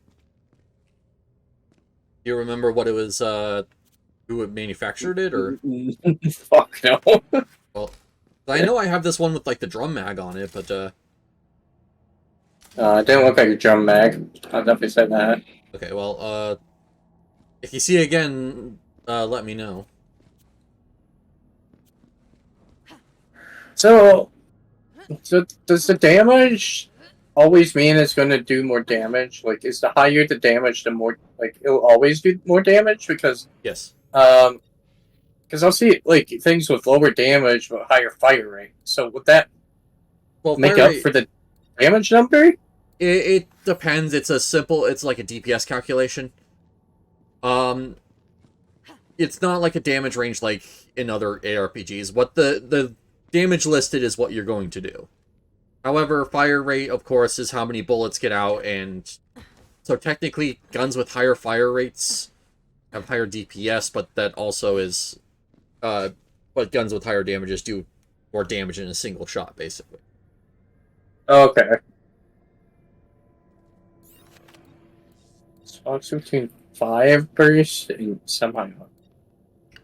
Do you remember what it was, who it manufactured it, or? Fuck no. Well, I know I have this one with, like, the drum mag on it, but, it didn't look like a drum mag. I'll definitely say that. Okay, well, if you see it again, let me know. So does the damage always mean it's going to do more damage? Like, is the higher the damage, the more, like, it'll always do more damage? Because, Yes. because I'll see, like, things with lower damage but higher fire rate. So would that make up for the damage number? It depends. It's like a DPS calculation. It's not like a damage range like in other ARPGs. What the damage listed is what you're going to do. However, fire rate, of course, is how many bullets get out, and so technically guns with higher fire rates have higher DPS, but that also is, but guns with higher damages do more damage in a single shot, basically. Okay. Fox 15 5 burst and somehow.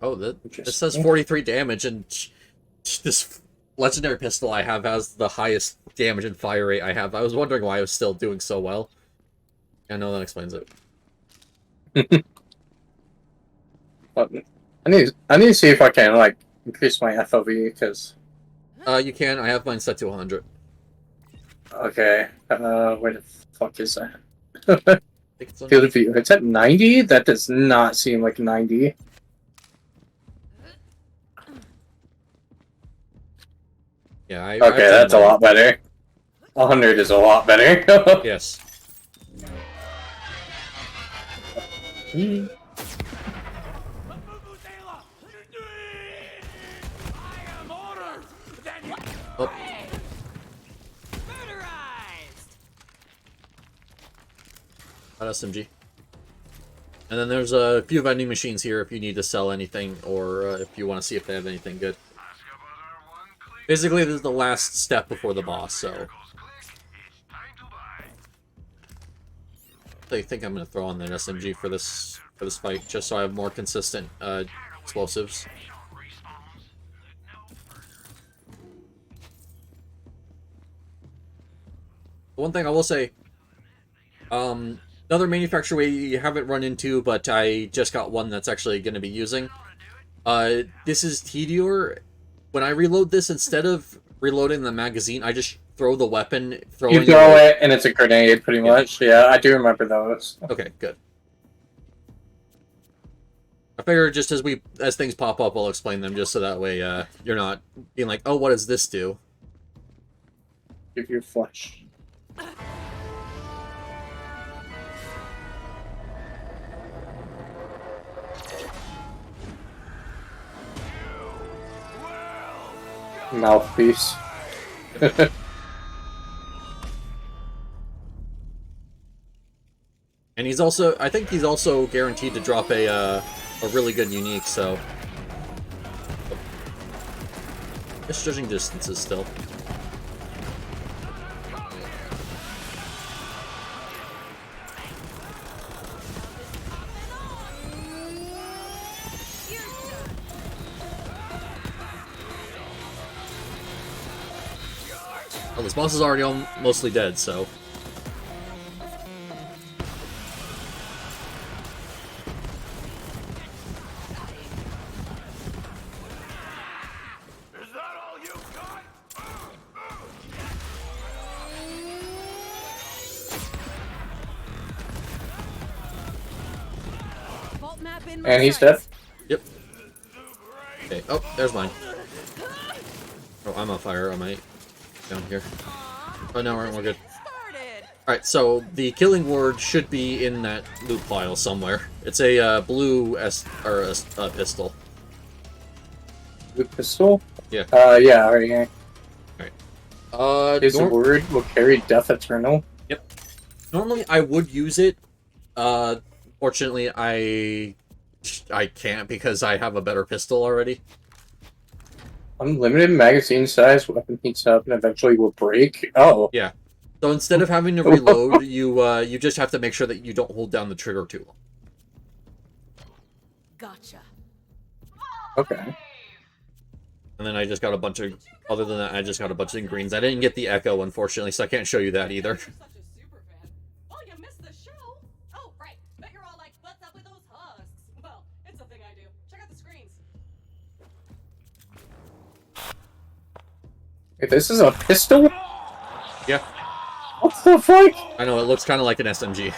Oh, this says 43 damage, and this legendary pistol I have has the highest damage and fire rate I have. I was wondering why I was still doing so well. I know that explains it. I need to see if I can like increase my FOV because. You can. I have mine set to 100. Okay. Where the fuck is that? I think it's on- Field of view. It's at 90. That does not seem like 90. Yeah. Okay, that's a lot better. 100 is a lot better. Yes. Oh. That SMG. And then there's a few vending machines here if you need to sell anything, or if you want to see if they have anything good. Basically, this is the last step before the boss, so... I think I'm going to throw on the SMG for this fight, just so I have more consistent explosives. One thing I will say, another manufacturer we haven't run into, but I just got one that's actually going to be using. This is Tedior. When I reload this, instead of reloading the magazine, I just throw the weapon. You throw it, and it's a grenade, pretty Yeah. much. Yeah, I do remember those. Okay, good. I figure just as things pop up, I'll explain them, just so that way you're not being like, oh, what does this do? Give your flesh. Mouthpiece. And he's also, I think he's also guaranteed to drop a really good unique, so... Just judging distances still. Well, this boss is already mostly dead, so... And he's dead. Yep. Okay, oh, there's mine. Oh, I'm on fire, am I? Down here. Oh, no, we're good. Alright, so the killing ward should be in that loot pile somewhere. It's a blue pistol. The pistol? Yeah. Yeah, right here. Alright. His word will carry death eternal. Yep. Normally I would use it. Fortunately I can't because I have a better pistol already. Unlimited magazine size, weapon heats up and eventually will break. Oh. Yeah. So instead of having to reload, you just have to make sure that you don't hold down the trigger too long. Gotcha. Okay. And then I just got a bunch of... Other than that, I just got a bunch of greens. I didn't get the echo, unfortunately, so I can't show you that either. Oh, you missed the show? Oh, right. Bet you're all like, what's up with those husks? Well, it's a thing I do. Check out the screens. Wait, this is a pistol? Yeah. What the fuck? I know, it looks kind of like an SMG.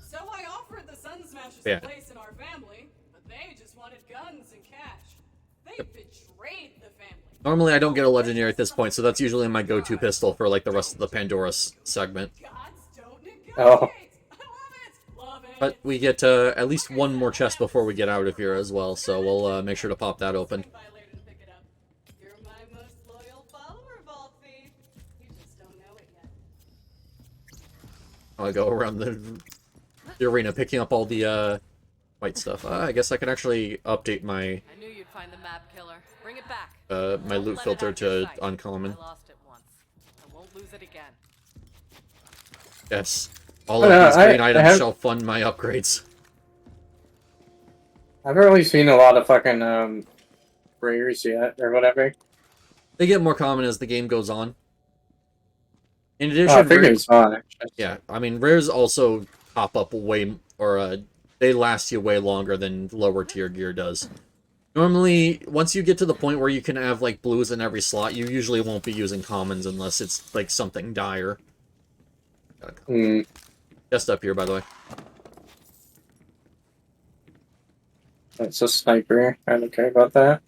So I offered the Sun Smashers Yeah. a place in our family, but they just wanted guns and cash. They betrayed the family. Normally I don't get a legendary at this point, so that's usually my go-to pistol for like the rest of the Pandora segment. Oh. But we get at least one more chest before we get out of here as well, so we'll make sure to pop that open. You're my most loyal follower, Vault Thief. You just don't know it yet. I'll go around the arena picking up all the white stuff. I guess I can actually update my I knew you'd find the map killer. Bring it back. my Don't loot let it filter out your to sight. uncommon. I lost it once. I won't lose it again. Yes. All of these green items shall fund my upgrades. I haven't really seen a lot of fucking rares yet, or whatever. They get more common as the game goes on. In addition, I figured it's fun. Yeah, I mean, rares also pop up they last you way longer than lower tier gear does. Normally, once you get to the point where you can have, like, blues in every slot, you usually won't be using commons unless it's, like, something dire. Just up here, by the way. It's a sniper. I don't care about that.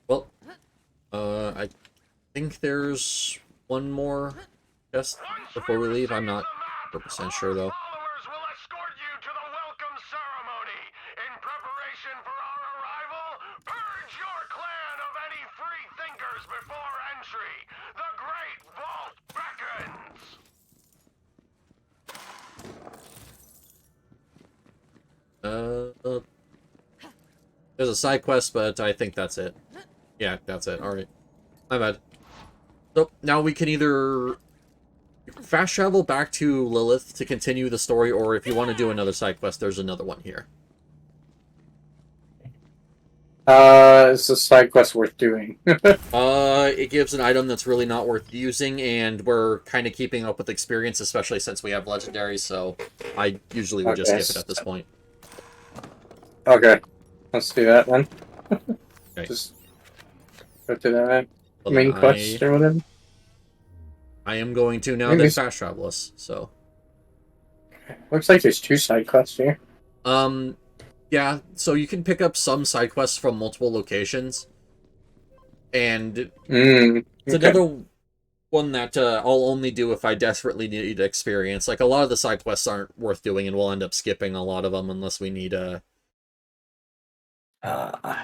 Well, I think there's one more just before we leave. I'm not 100% sure, though. Followers will escort you to the welcome ceremony. In preparation for our arrival, purge your clan of any free thinkers before entry. The Great Vault beckons. There's a side quest, but I think that's it. Yeah, that's it. Alright. My bad. So, now we can either fast travel back to Lilith to continue the story, or if you want to do another side quest, there's another one here. It's a side quest worth doing. It gives an item that's really not worth using, and we're kind of keeping up with experience, especially since we have legendaries, so I usually would just skip it at this point. Okay. Let's do that then. Okay. Just go to that main quest or whatever. I am going to now that fast travel us, so. Looks like there's 2 side quests here. Yeah, so you can pick up some side quests from multiple locations. And it's another one that I'll only do if I desperately need experience. Like, a lot of the side quests aren't worth doing, and we'll end up skipping a lot of them unless we need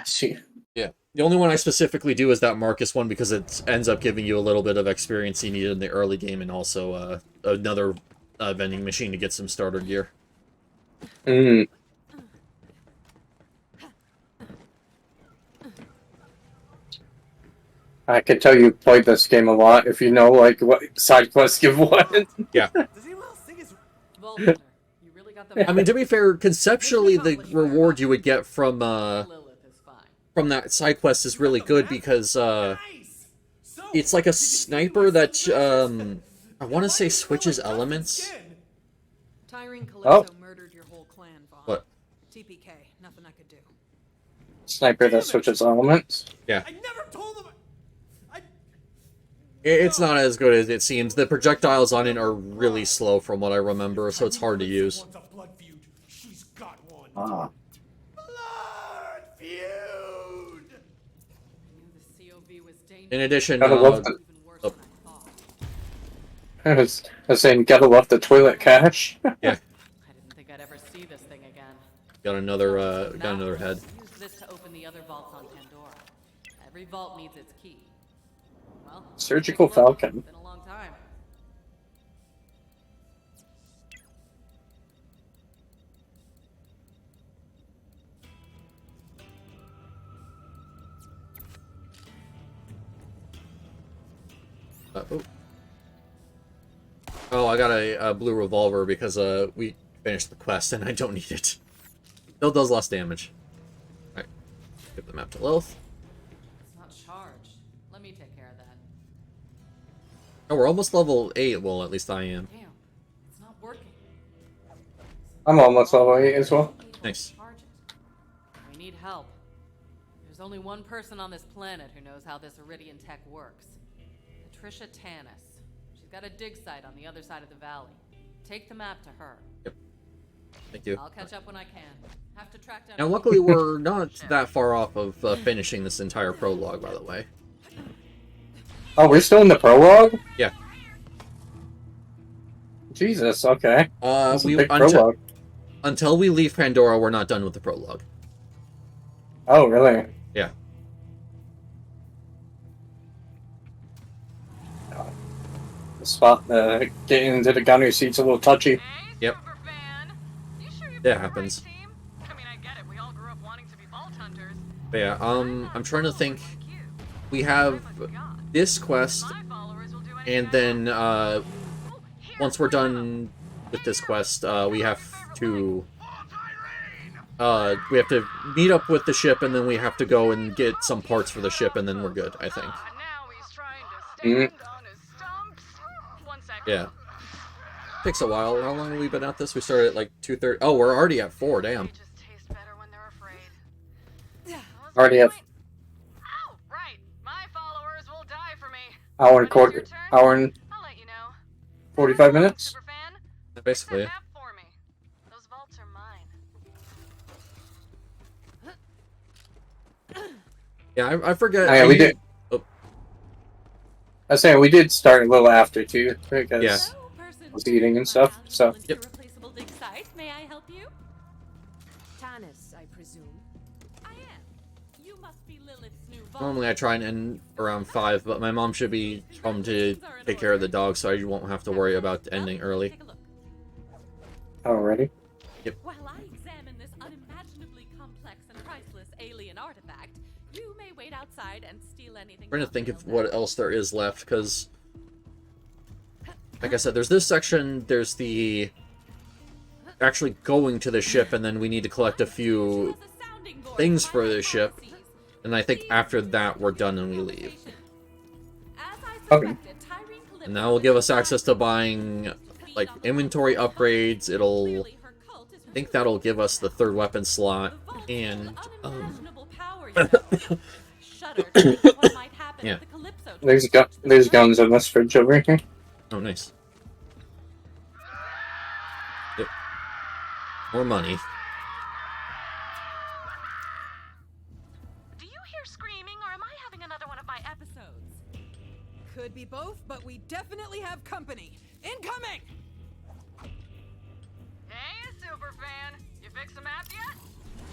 see. Yeah. The only one I specifically do is that Marcus one because it ends up giving you a little bit of experience you need in the early game, and also another vending machine to get some starter gear. I can tell you played this game a lot if you know, like, what side quests give what. Yeah. I mean, to be fair, conceptually, the reward you would get from that side quest is really good because it's like a sniper that I want to say switches elements. Tyrene Calypso murdered your whole clan, Vaughn. What? TPK, nothing I could do. Sniper that switches elements? Yeah. I never told them. It's not as good as it seems. The projectiles on it are really slow from what I remember, so it's hard to use. She's got one. Ah. Blood feud. In addition, I was saying, gotta love the toilet cache. Yeah. I didn't think I'd ever see this thing again. Got another head. Use this to open the other vaults on Pandora. Every vault needs its key. Well, Surgical Falcon. It's been a long time. Oh, I got a blue revolver because we finished the quest and I don't need it. Still does less damage. Alright. Give the map to Lilith. It's not charged. Let me take care of that. Oh, we're almost level 8. Well, at least I am. Damn, it's not working. I'm almost level 8 as well. Nice. We need help. There's only one person on this planet who knows how this Iridian tech works. Patricia Tanis. She's got a dig site on the other side of the valley. Take the map to her. Yep. Thank you. I'll catch up when I can. Have to track down. Now, luckily, we're not that far off of finishing this entire prologue, by the way. Oh, we're still in the prologue? Yeah. Jesus, okay. Until we leave Pandora, we're not done with the prologue. Oh, really? Yeah. The spot, getting into the gunner seat's a little touchy. Yep. Sure that happens. I mean, I get it. We all grew up wanting to be vault hunters. But yeah, I'm trying to think. We have this quest And then, once we're done with this quest, we have to meet up with the ship, and then we have to go and get some parts for the ship, and then we're good, I think. Yeah. Takes a while. How long have we been at this? We started at like 2:30. Oh, we're already at 4, damn. Already have Oh, right. My followers will die for me. hour and When it's your quarter, turn, hour and I'll let you know. 45 minutes. Superfan, Basically. that map for me. Those vaults are mine. Yeah, I forget. Oh, yeah, we did. Oh, I was saying we did start a little after too, because Yeah. I was eating and stuff. So Yep. May I help you? Tanis, I presume. I am. You must be Lilith's new vault. normally I try and end around 5, but my mom should be home to take care of the dog, so I won't have to worry about ending early. Take a look. already. While I examine this unimaginably complex and priceless alien artifact, you may wait outside and steal anything. I'm trying to think of what else there is left, because, like I said, there's this section, there's the actually going to the ship, and then we need to collect a few things for the ship, and I think after that we're done and we leave. Okay. And that will give us access to buying, like, inventory upgrades. It'll, I think that'll give us the 3rd weapon slot, and, yeah. There's guns in this fridge over here. Oh, nice. Yep. More money. Do you hear screaming, or am I having another one of my Episodes. Could be both, but we definitely have company. Incoming! Hey, Superfan. You fixed the map yet?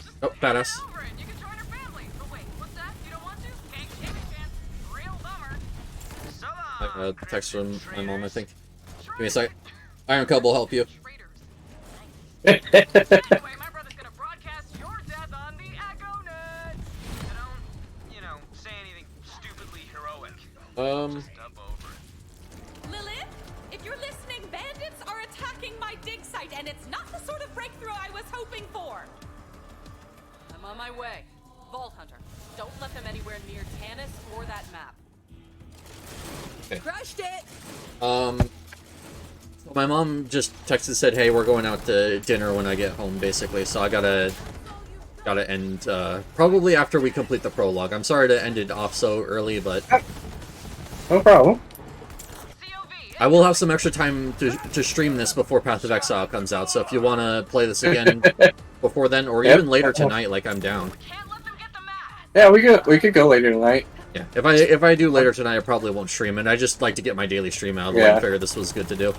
Just Oh, head badass. over and you can join our family. Oh wait, what's that? You don't want to? Can't give a chance. Real bummer. So long. Text from my mom, I think. Give me a sec. Iron Cub will help you. Anyway, my brother's gonna broadcast your death on the Echo Net. So don't, say anything stupidly heroic. Just up over it. Lilith, if you're listening, bandits are attacking my dig site, and it's not the sort of breakthrough I was hoping for. I'm on my way. Vault Hunter, don't let them anywhere near Tanis or that map. Crushed it! So my mom just texted, said, hey, we're going out to dinner when I get home, basically, so I gotta end, probably after we complete the prologue. I'm sorry to end it off so early, but No problem. I will have some extra time to stream this before Path of Exile comes out, so if you want to play this again before then, or even later tonight, like, I'm down. Yeah, we could go later tonight. Yeah, if I do later tonight, I probably won't stream it. I just like to get my daily stream out of the way. I figured this was good to do.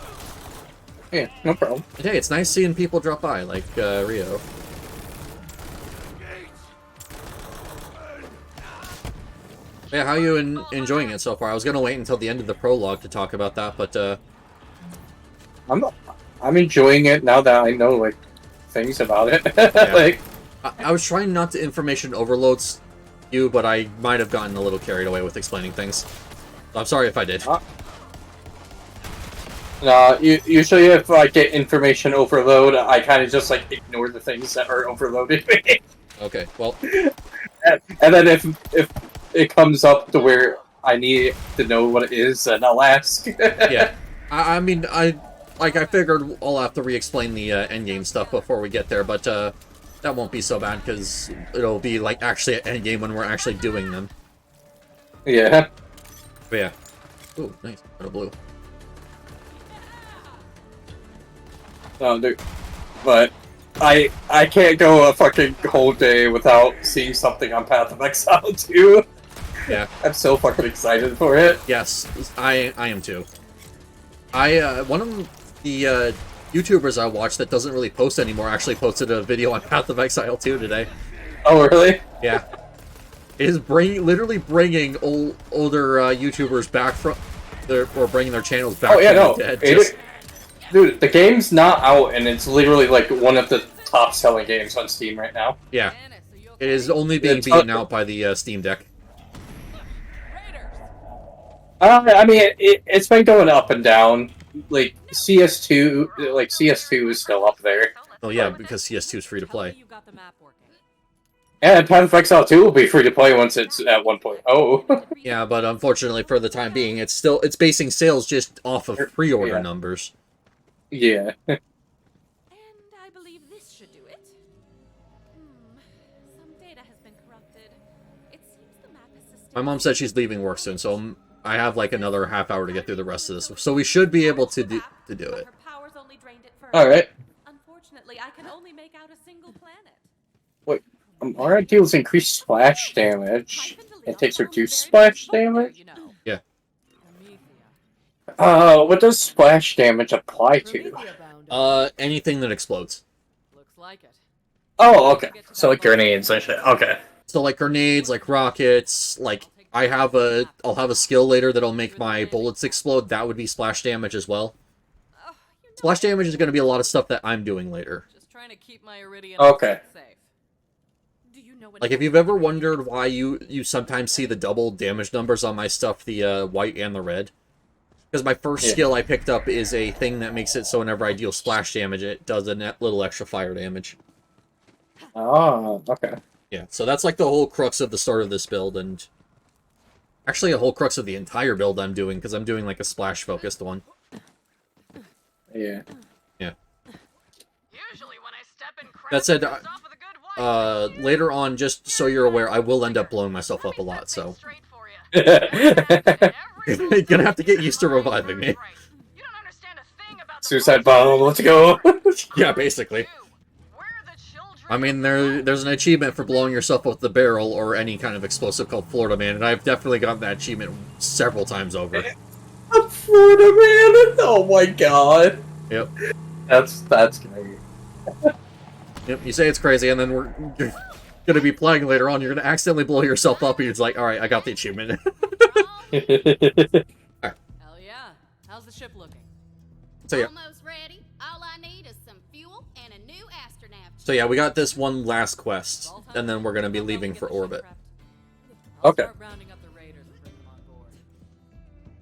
Yeah, no problem. But hey, it's nice seeing people drop by, like Rio. Yeah, how are you enjoying it so far? I was gonna wait until the end of the prologue to talk about that, but I'm enjoying it now that I know like things about it. Yeah. Like I was trying not to information overload you, but I might have gotten a little carried away with explaining things. So I'm sorry if I did. no, usually if I get information overload, I kind of just like ignore the things that are overloaded. Okay, well. And then if it comes up to where I need to know what it is, then I'll ask. Yeah, I mean, I figured I'll have to re-explain the endgame stuff before we get there, but that won't be so bad because it'll be like actually at endgame when we're actually doing them. Yeah. But yeah. Ooh, nice. Got a blue. No, dude. But I can't go a fucking whole day without seeing something on Path of Exile 2. Yeah. I'm so fucking excited for it. Yes, I am too. One of the YouTubers I watch that doesn't really post anymore actually posted a video on Path of Exile 2 today. Oh, really? Yeah. It is literally bringing older YouTubers back from or bringing their channels back. Oh yeah, from no. the dead. Dude, the game's not out, and it's literally like one of the top-selling games on Steam right now. Yeah. It is only being beaten out by the Steam Deck. I mean, it's been going up and down. Like CS2 is still up there. Oh yeah, because CS2 is free to Tell me play. you got the map working. And Path of Exile 2 will be free to play once it's at 1.0. Yeah, but unfortunately for the time being, it's basing sales just off of pre-order Yeah. numbers. Yeah. And I believe this should do it. Some data has been corrupted. It seems the map is sustained. My mom said she's leaving work soon, so I have like another half hour to get through the rest of this. So we should be able to do it. Her powers only drained it first. Alright. Unfortunately, I can only make out a single planet. Wait. Aura deals increased splash damage. It takes reduced splash damage? Yeah. What does splash damage apply to? Anything that explodes. Looks like it. Oh, okay. So like grenades and shit. Okay. So like grenades, like rockets, like I'll have a skill later that'll make my bullets explode. That would be splash damage as well. Splash damage is going to be a lot of stuff that I'm doing later. Just trying to keep my Iridian Okay. safe. Do you know Like if you've ever wondered why you sometimes see the double damage numbers on my stuff, the white and the red. Because my first skill I picked up is a thing that makes it so whenever I deal splash damage, it does a little extra fire damage. Oh, okay. Yeah, so that's like the whole crux of the start of this build, and actually a whole crux of the entire build I'm doing, because I'm doing like a splash-focused one. Yeah. Yeah. Usually when I step in crap, That said, it starts off with a good wipe. later on, just so you're aware, I will end up blowing myself up a lot, so... Straight for you. You're gonna have to get used to reviving me. You don't understand a thing about the Suicide bomb, let's go. Yeah, basically. We're the children. I mean, there's an achievement for blowing yourself up with the barrel or any kind of explosive called Florida Man, and I've definitely gotten that achievement several times over. I'm Florida Man! Oh my god. Yep. That's great. Yep, you say it's crazy, and then you're gonna be playing later on, you're gonna accidentally blow yourself up, and you're just like, alright, I got the achievement. Hell yeah. How's the ship looking? So yeah. Almost ready. All I need is some fuel and a new astronav. So yeah, we got this one last quest, and then we're gonna be leaving for orbit. Okay. Start rounding up the raiders and bring them on board.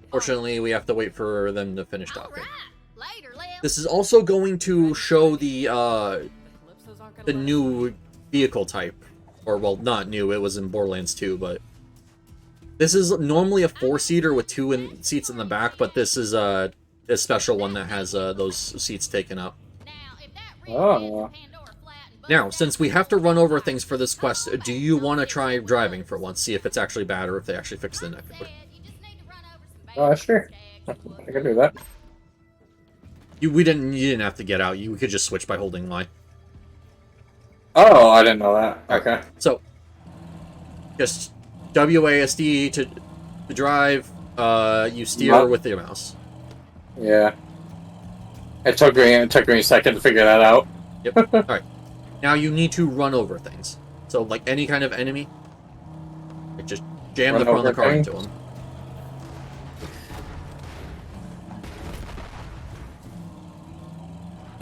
Fortunately, we have to wait for them to finish All docking. right. Later, Lil. This is also going to show the Calypsos aren't gonna the let us new vehicle type. Or, well, not new, it was in Borderlands 2, but... This is normally a 4-seater with 2 seats in the back, but this is a special one that has those seats taken up. Now, if that Oh. Pandora flat and Now, since we have to run over things for this quest, do you want to try driving for once? See if it's actually bad or if they actually fix the netcode. you just need to run over some Sure. I can do that. You didn't have to get out. You could just switch by holding Y. Oh, I didn't know that. Okay. So, just WASD to drive. You steer with your mouse. Yeah. It took me a second to figure that out. Yep. All right. Now you need to run over things. So, like any kind of enemy, like just jam the front of the car into them.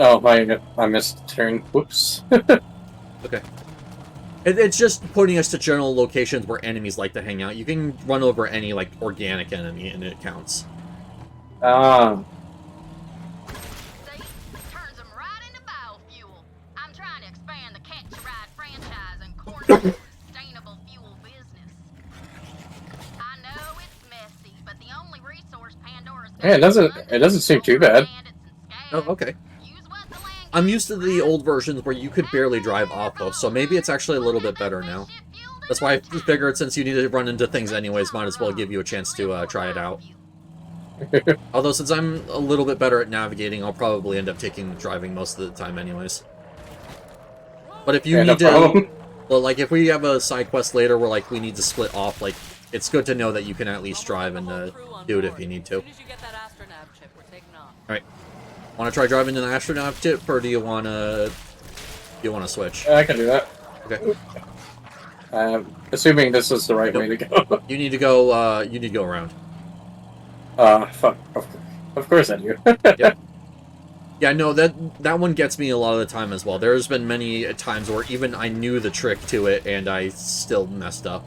Oh, I missed a turn. Whoops. Okay. It's just putting us to general locations where enemies like to hang out. You can run over any, like, organic enemy, and it counts. Ah. See? Turns them right into biofuel. I'm trying to expand the Catch a Ride franchise and corner sustainable fuel business. I know it's messy, but the only resource Pandora's got Yeah, it doesn't seem too bad. Oh, okay. I'm used to the old versions where you could barely drive off of, so maybe it's actually a little bit better now. That's why I figured since you need to run into things anyways, might as well give you a chance to try it out. Although since I'm a little bit better at navigating, I'll probably end up taking driving most of the time anyways. But if you need to... Well, like, if we have a side quest later where, like, we need to split off, like, it's good to know that you can at least drive and do it if you need to. As soon as you get that astronav chip, we're taking off. Alright. Want to try driving to the astronaut tip, or do you want to switch? I can do that. Okay. Assuming this is the right way to go. You need to go around. Fuck. Of course I do. Yeah. Yeah, no, that one gets me a lot of the time as well. There's been many times where even I knew the trick to it, and I still messed up.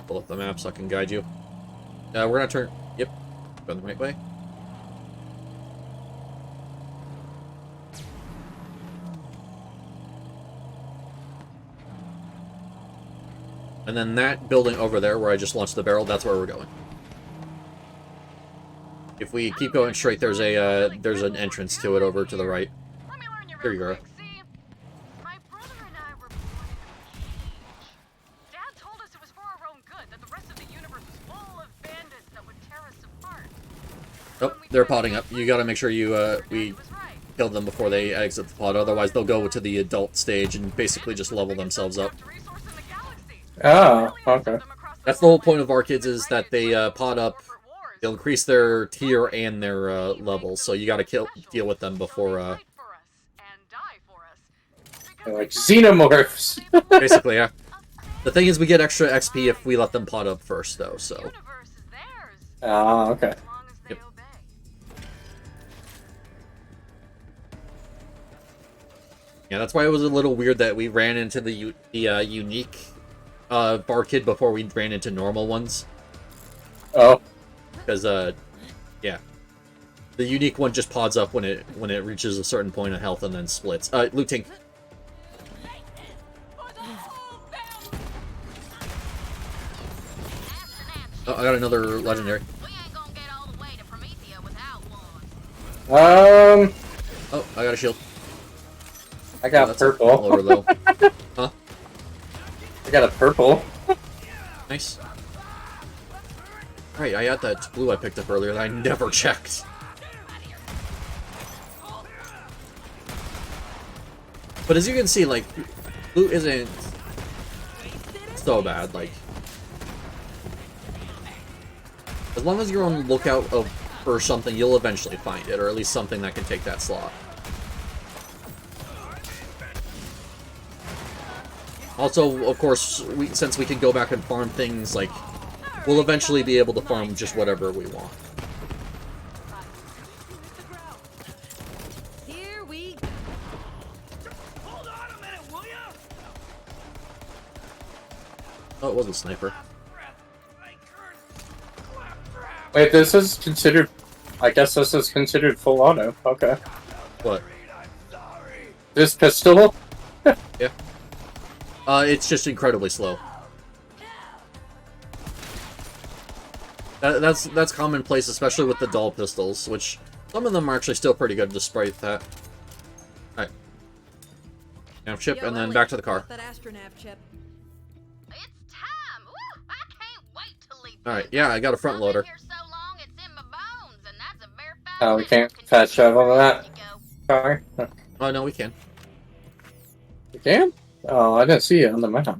pull up the map so I can guide you. We're gonna turn... Yep. Going the right way. And then that building over there where I just launched the barrel, that's where we're going. If we keep going straight, there's an entrance to it over to the right. Let me learn you Here real you go. quick. See, my brother and I were born in a cage. Dad told us it was for our own good, that the rest of the universe was full of bandits that would tear us apart. Oh, they're potting up. You gotta make sure you, we kill them before they exit the pod, otherwise they'll go to the adult stage and basically just level themselves up. Oh, okay. That's the whole point of Arkids, is that they, pod up, they'll increase their tier and their, levels, so you gotta deal with them before, They're like xenomorphs. basically, yeah. The thing is, we get extra XP if we let them pod up first, though, so... Oh, okay. Yep. Yeah, that's why it was a little weird that we ran into the unique bar kid before we ran into normal ones. Oh. Because, yeah. The unique one just pods up when it reaches a certain point of health and then splits. Looting. Oh, I got another legendary. Oh, I got a shield. I got that's purple. all over though. Huh? I got a purple. Nice. Right, I had that blue I picked up earlier that I never checked. But as you can see, like, blue isn't so bad, like... As long as you're on the lookout for something, you'll eventually find it, or at least something that can take that slot. Also, of course, since we can go back and farm things, like, we'll eventually be able to farm just whatever we want. Here we go. Hold on a minute, will ya? Oh, it was a sniper. Wait, this is considered... I guess this is considered full auto. Okay. What? This pistol? Yeah. It's just incredibly slow. That's commonplace, especially with the dull pistols, which some of them are actually still pretty good despite that. Alright. Nav chip, and then back to the car. That astronav chip. It's time. Woo! I can't wait to leave. Alright, yeah, I got a front loader. Oh, we can't fast travel on that car? Oh, no, we can. You can? Oh, I didn't see it on the map.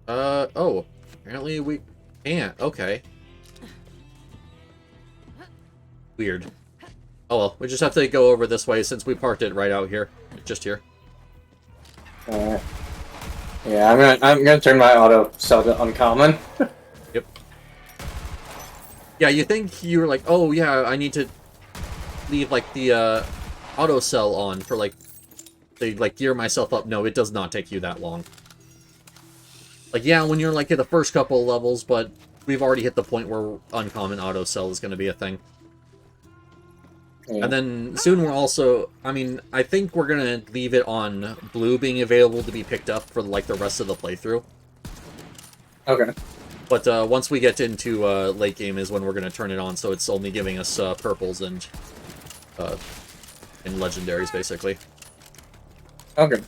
Oh. Apparently we can't. Okay. Weird. Oh well, we just have to go over this way since we parked it right out here. Just here. Yeah, I'm gonna turn my auto cell to uncommon. Yep. Yeah, you think you were like, oh yeah, I need to leave like the auto cell on for like to like gear myself up. No, it does not take you that long. Like, yeah, when you're like at the first couple of levels, but we've already hit the point where uncommon auto cell is going to be a thing. Yeah. And then soon we're also, I mean, I think we're going to leave it on blue being available to be picked up for like the rest of the playthrough. Okay. But once we get into late game is when we're going to turn it on, so it's only giving us purples and legendaries, basically. Okay.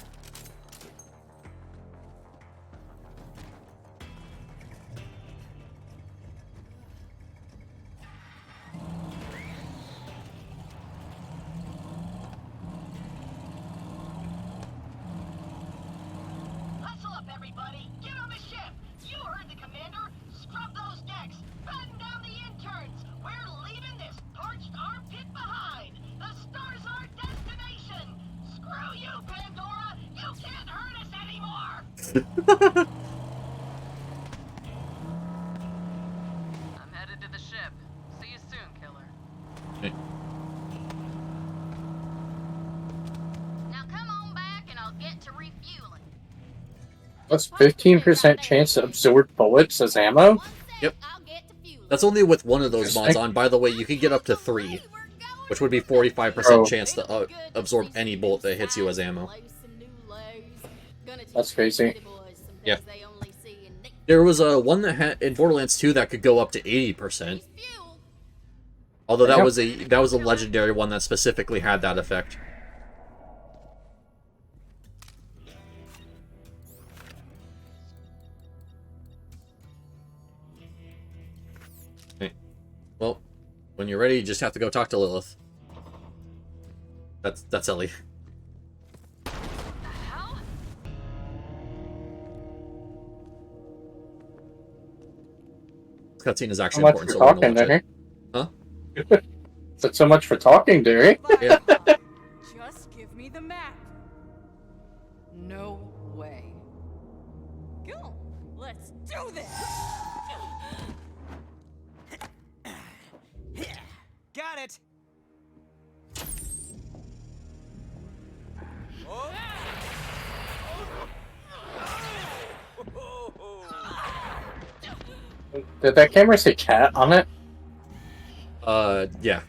Hustle up, everybody! Get on the ship! You heard the commander! Scrub those decks! Batten down the interns! We're leaving this parched armpit behind! The star's our destination! Screw you, Pandora! You can't hurt us anymore! I'm headed to the ship. See you soon, killer. Now come on back and I'll get to refueling. Plus 15% chance to absorb bullets as ammo? Yep. That's only with one of those mods on. By the way, you can get up to 3, which would be 45% chance to absorb any bullet that hits you as ammo. That's crazy. Yeah. There was one that had in Borderlands 2 that could go up to 80%. Although that was a legendary one that specifically had that effect. Okay. Well, when you're ready, you just have to go talk to Lilith. That's Ellie. This cutscene is actually important, so we're gonna watch it. Huh? That's so much for talking, Derry. Yeah. Just give me the map. No way. Go. Let's do this. Got it. Did that camera say cat on it? Yeah.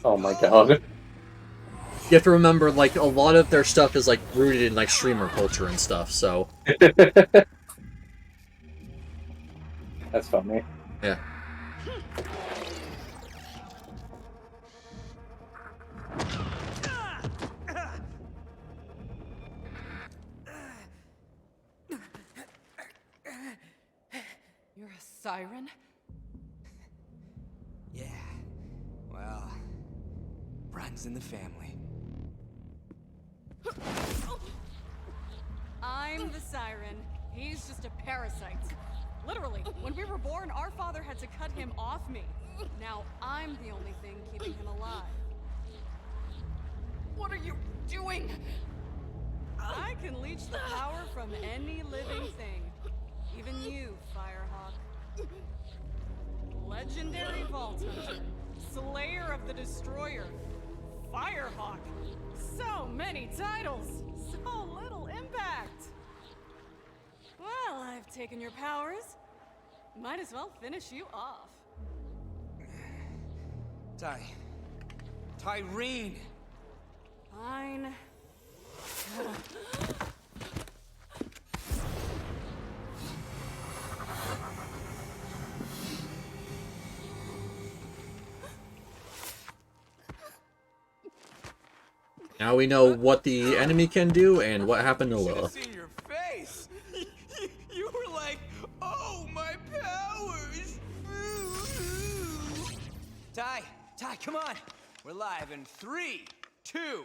Oh my god. You have to remember, like, a lot of their stuff is, like, rooted in, like, streamer culture and stuff, so... That's funny. Yeah. You're a siren? Yeah. Well, runs in the family. I'm the siren. He's just a parasite. Literally, when we were born, our father had to cut him off me. Now I'm the only thing keeping him alive. What are you doing? I can leech the power from any living thing. Even you, Firehawk. Legendary Vault Hunter. Slayer of the Destroyer. Firehawk. So many titles. So little impact. Well, I've taken your powers. Might as well finish you off. Tyreen. Fine. Now we know what the enemy can do and what happened to Lilith. Seen your face. You were like, oh, my powers. Ty, come on. We're live in 3, 2.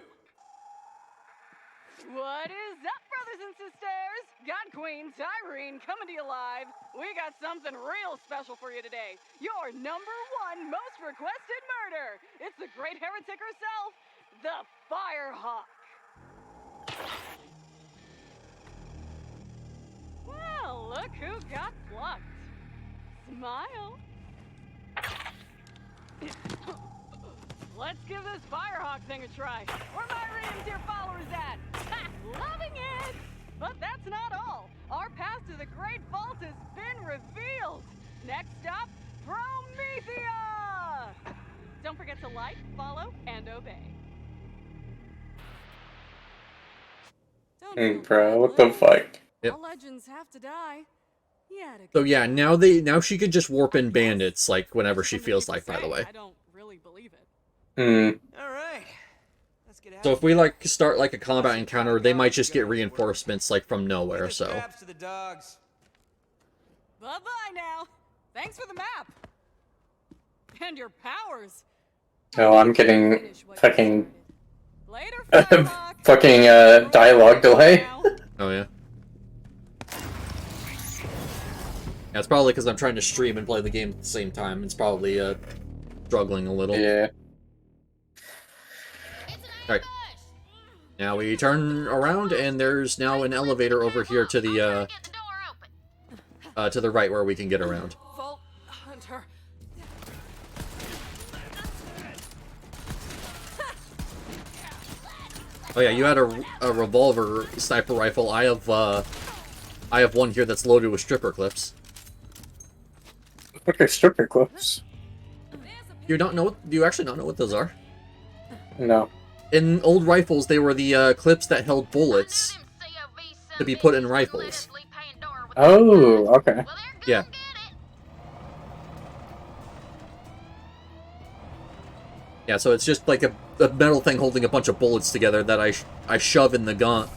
What is up, brothers and sisters? God Queen Tyreen coming to you live. We got something real special for you today. Your #1 most requested murder. It's the great heretic herself, the Firehawk. Well, look who got plucked. Smile. Let's give this Firehawk thing a try. Where my Reams dear followers at? Ha! Loving it! But that's not all. Our path to the Great Vault has been revealed. Next stop, Promethea! Don't forget to like, follow, and obey. Hey, bro, what the fuck? Yep. All legends have to die. So yeah, now she could just warp in bandits like whenever she feels like, by the way. I don't really believe it. All right. Let's get out. So if we like start like a combat encounter, they might just get reinforcements like from nowhere, so. To the dogs. Bye-bye now. Thanks for the map. And your powers. Oh, I'm getting fucking Later, Firehawk. fucking dialogue delay. Oh yeah. Yeah, it's probably because I'm trying to stream and play the game at the same time. It's probably struggling a little. Yeah. Alright. Now we turn around and there's now an elevator over here to the right where we can get around. Vault Hunter. Oh yeah, you had a revolver sniper rifle. I have one here that's loaded with stripper clips. What are stripper clips? You don't know? Do you actually not know what those are? No. In old rifles, they were the clips that held bullets to be put in rifles. Oh, okay. Yeah. Yeah, so it's just like a metal thing holding a bunch of bullets together that I shove in the gun,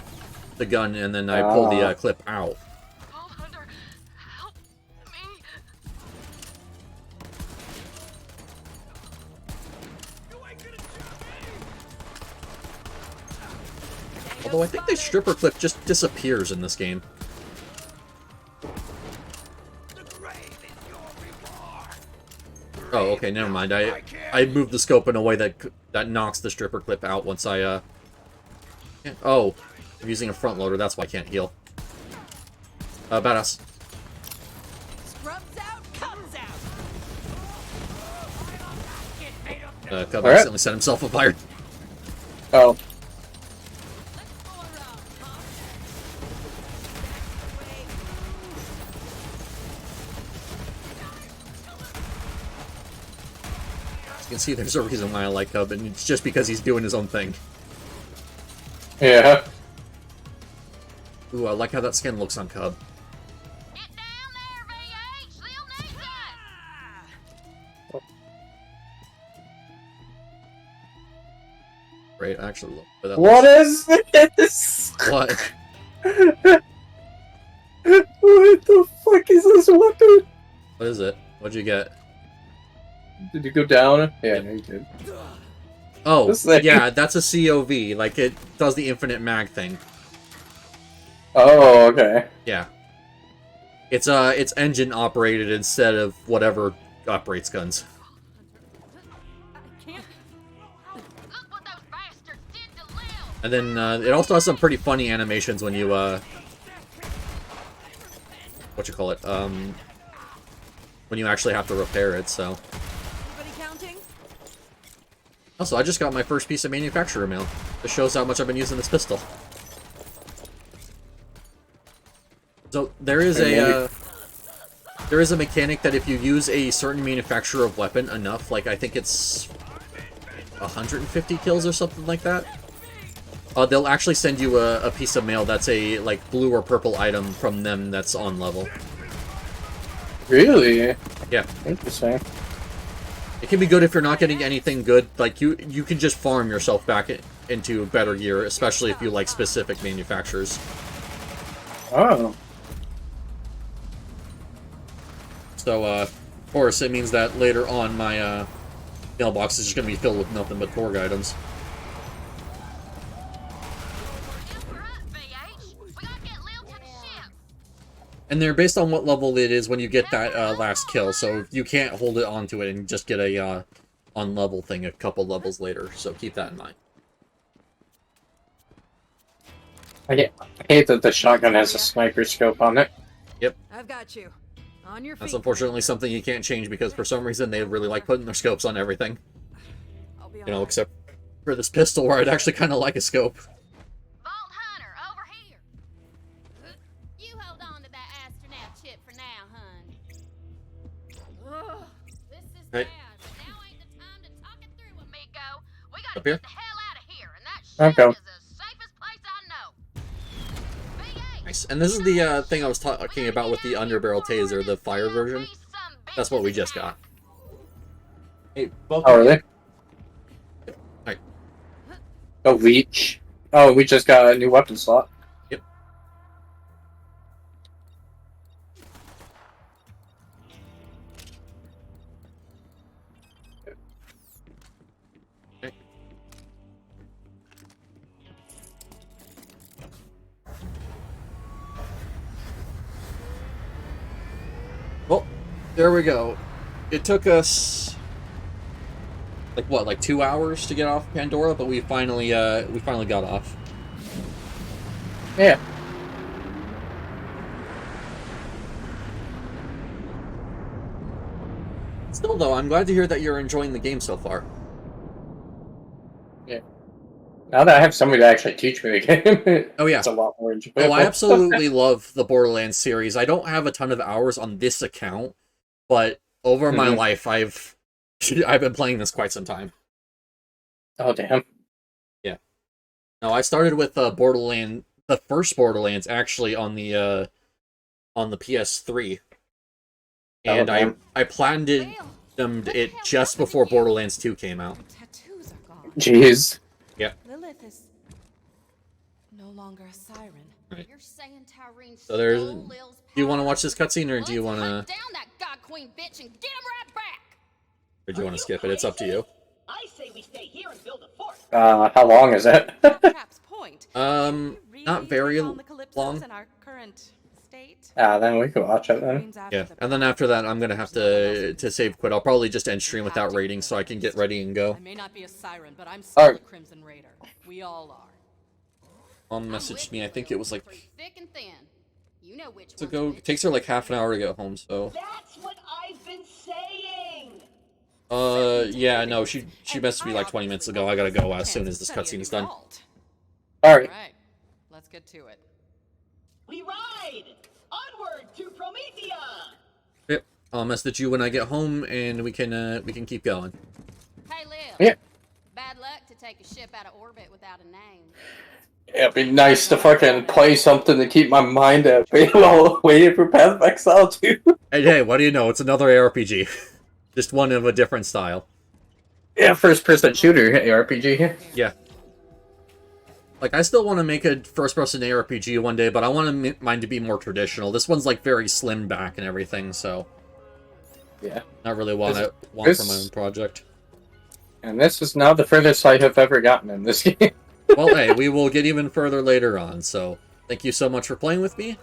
and then I pull the clip out. Vault Hunter, help me. Although I think the stripper clip just disappears in this game. Oh, okay, never mind. I moved the scope in a way that knocks the stripper clip out once I Oh, I'm using a front loader. That's why I can't heal. Badass. Scrubs out, comes out. Cub accidentally set himself afire. Oh. You can see there's a reason why I like Cub, and it's just because he's doing his own thing. Yeah. Ooh, I like how that skin looks on Cub. Get down there, VH. They'll need that. Great, I actually love that. What is this? What? What the fuck is this weapon? What is it? What'd you get? Did you go down? Yeah, no, you did. Oh, This thing. yeah, that's a COV. Like, it does the infinite mag thing. Oh, okay. Yeah. It's engine operated instead of whatever operates guns. Look what those bastards did to Lil. And then, it also has some pretty funny animations when you, what you call it, when you actually have to repair it, so. Anybody counting? Also, I just got my first piece of manufacturer mail. This shows how much I've been using this pistol. So, there is a mechanic that if you use a certain manufacturer of weapon enough, like, I think it's 150 kills or something like that, they'll actually send you a piece of mail that's a, like, blue or purple item from them that's on level. Really? Yeah. Interesting. It can be good if you're not getting anything good. Like, you can just farm yourself back into better gear, especially if you like specific manufacturers. Oh. So, of course, it means that later on my mailbox is just going to be filled with nothing but Torg items. We're up, VH. We gotta get Lil to the ship. And they're based on what level it is when you get that last kill, so you can't hold it onto it and just get a on-level thing a couple levels later, so keep that in mind. I hate that the shotgun has a sniper scope on it. Yep. I've got you. On your feet. That's unfortunately something you can't change because for some reason they really like putting their scopes on everything. I'll be You know, alright. except for this pistol where I'd actually kind of like a scope. Vault Hunter, over here. You hold on to that astronaut chip for now, hun. Ugh. This is Hey. bad, but now ain't the time to talk it through, amigo. We gotta Up here? get the hell out of here, and that I'm ship going. is the safest place I know. VH, Nice. And this is the thing I was talking about with the underbarrel taser, the fire version. That's what we just got. Hey, both Oh, really? Alright. Oh, leech. Oh, we just got a new weapon slot. Yep. Okay. Well, there we go. It took us like what, like 2 hours to get off Pandora, but we finally got off. Yeah. Still though, I'm glad to hear that you're enjoying the game so far. Yeah. Now that I have somebody to actually teach me the game, Oh, yeah. it's a lot more enjoyable. Oh, I absolutely love the Borderlands series. I don't have a ton of hours on this account, but over my life, I've been playing this quite some time. Oh, damn. Yeah. No, I started with the first Borderlands, actually, on the PS3. And I platinumed it just before Borderlands 2 came out. Tattoos are gone. Jeez. Yeah. Lilith is no longer a siren. Right. You're saying Tyrene So there's. stole Do Lil's you want to power? watch this cutscene, or do you want Let's to? hunt down that god queen bitch and get him right back. Or do you want to skip it? It's up to you. I say we stay here and build a fort. How long is it? Trap's point. Not very On the Calypsos long. in our current state. Then we can watch it then. Means after Yeah, the and then after that, I'm gonna have to save quit. I'll probably just end stream without rating, so I can get ready and go. I may not be a siren, but I'm still Alright. a Crimson Raider. We all are. Mom messaged me. I think it was like Pretty thick and thin. You know which to one's go. which. It takes her like half an hour to get home. So. That's what I've been saying. Yeah, no, she messaged me like 20 minutes ago. I gotta go as soon as this cutscene is done. Alright. Alright, let's get to it. We ride onward to Promethea. Yep. I'll message you when I get home, and we can keep going. Hey, Lil. Yeah. Bad luck to take a ship out of orbit without a name. It'd be nice to fucking play something to keep my mind at bay while waiting for Path of Exile 2. Hey, what do you know? It's another ARPG. Just one of a different style. Yeah, first-person shooter RPG. Yeah. Like, I still want to make a first-person ARPG one day, but I want mine to be more traditional. This one's, like, very slim back and everything, so... Yeah. Not really want for my own project. And this is now the furthest I have ever gotten in this game. Well, hey, we will get even further later on, so... Thank you so much for playing with me.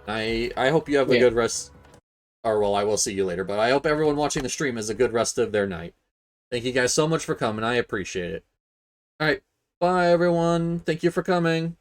I hope you have a good rest... Or, well, I will see you later, but I hope everyone watching the stream has a good rest of their night. Thank you guys so much for coming. I appreciate it. Alright, bye everyone. Thank you for coming.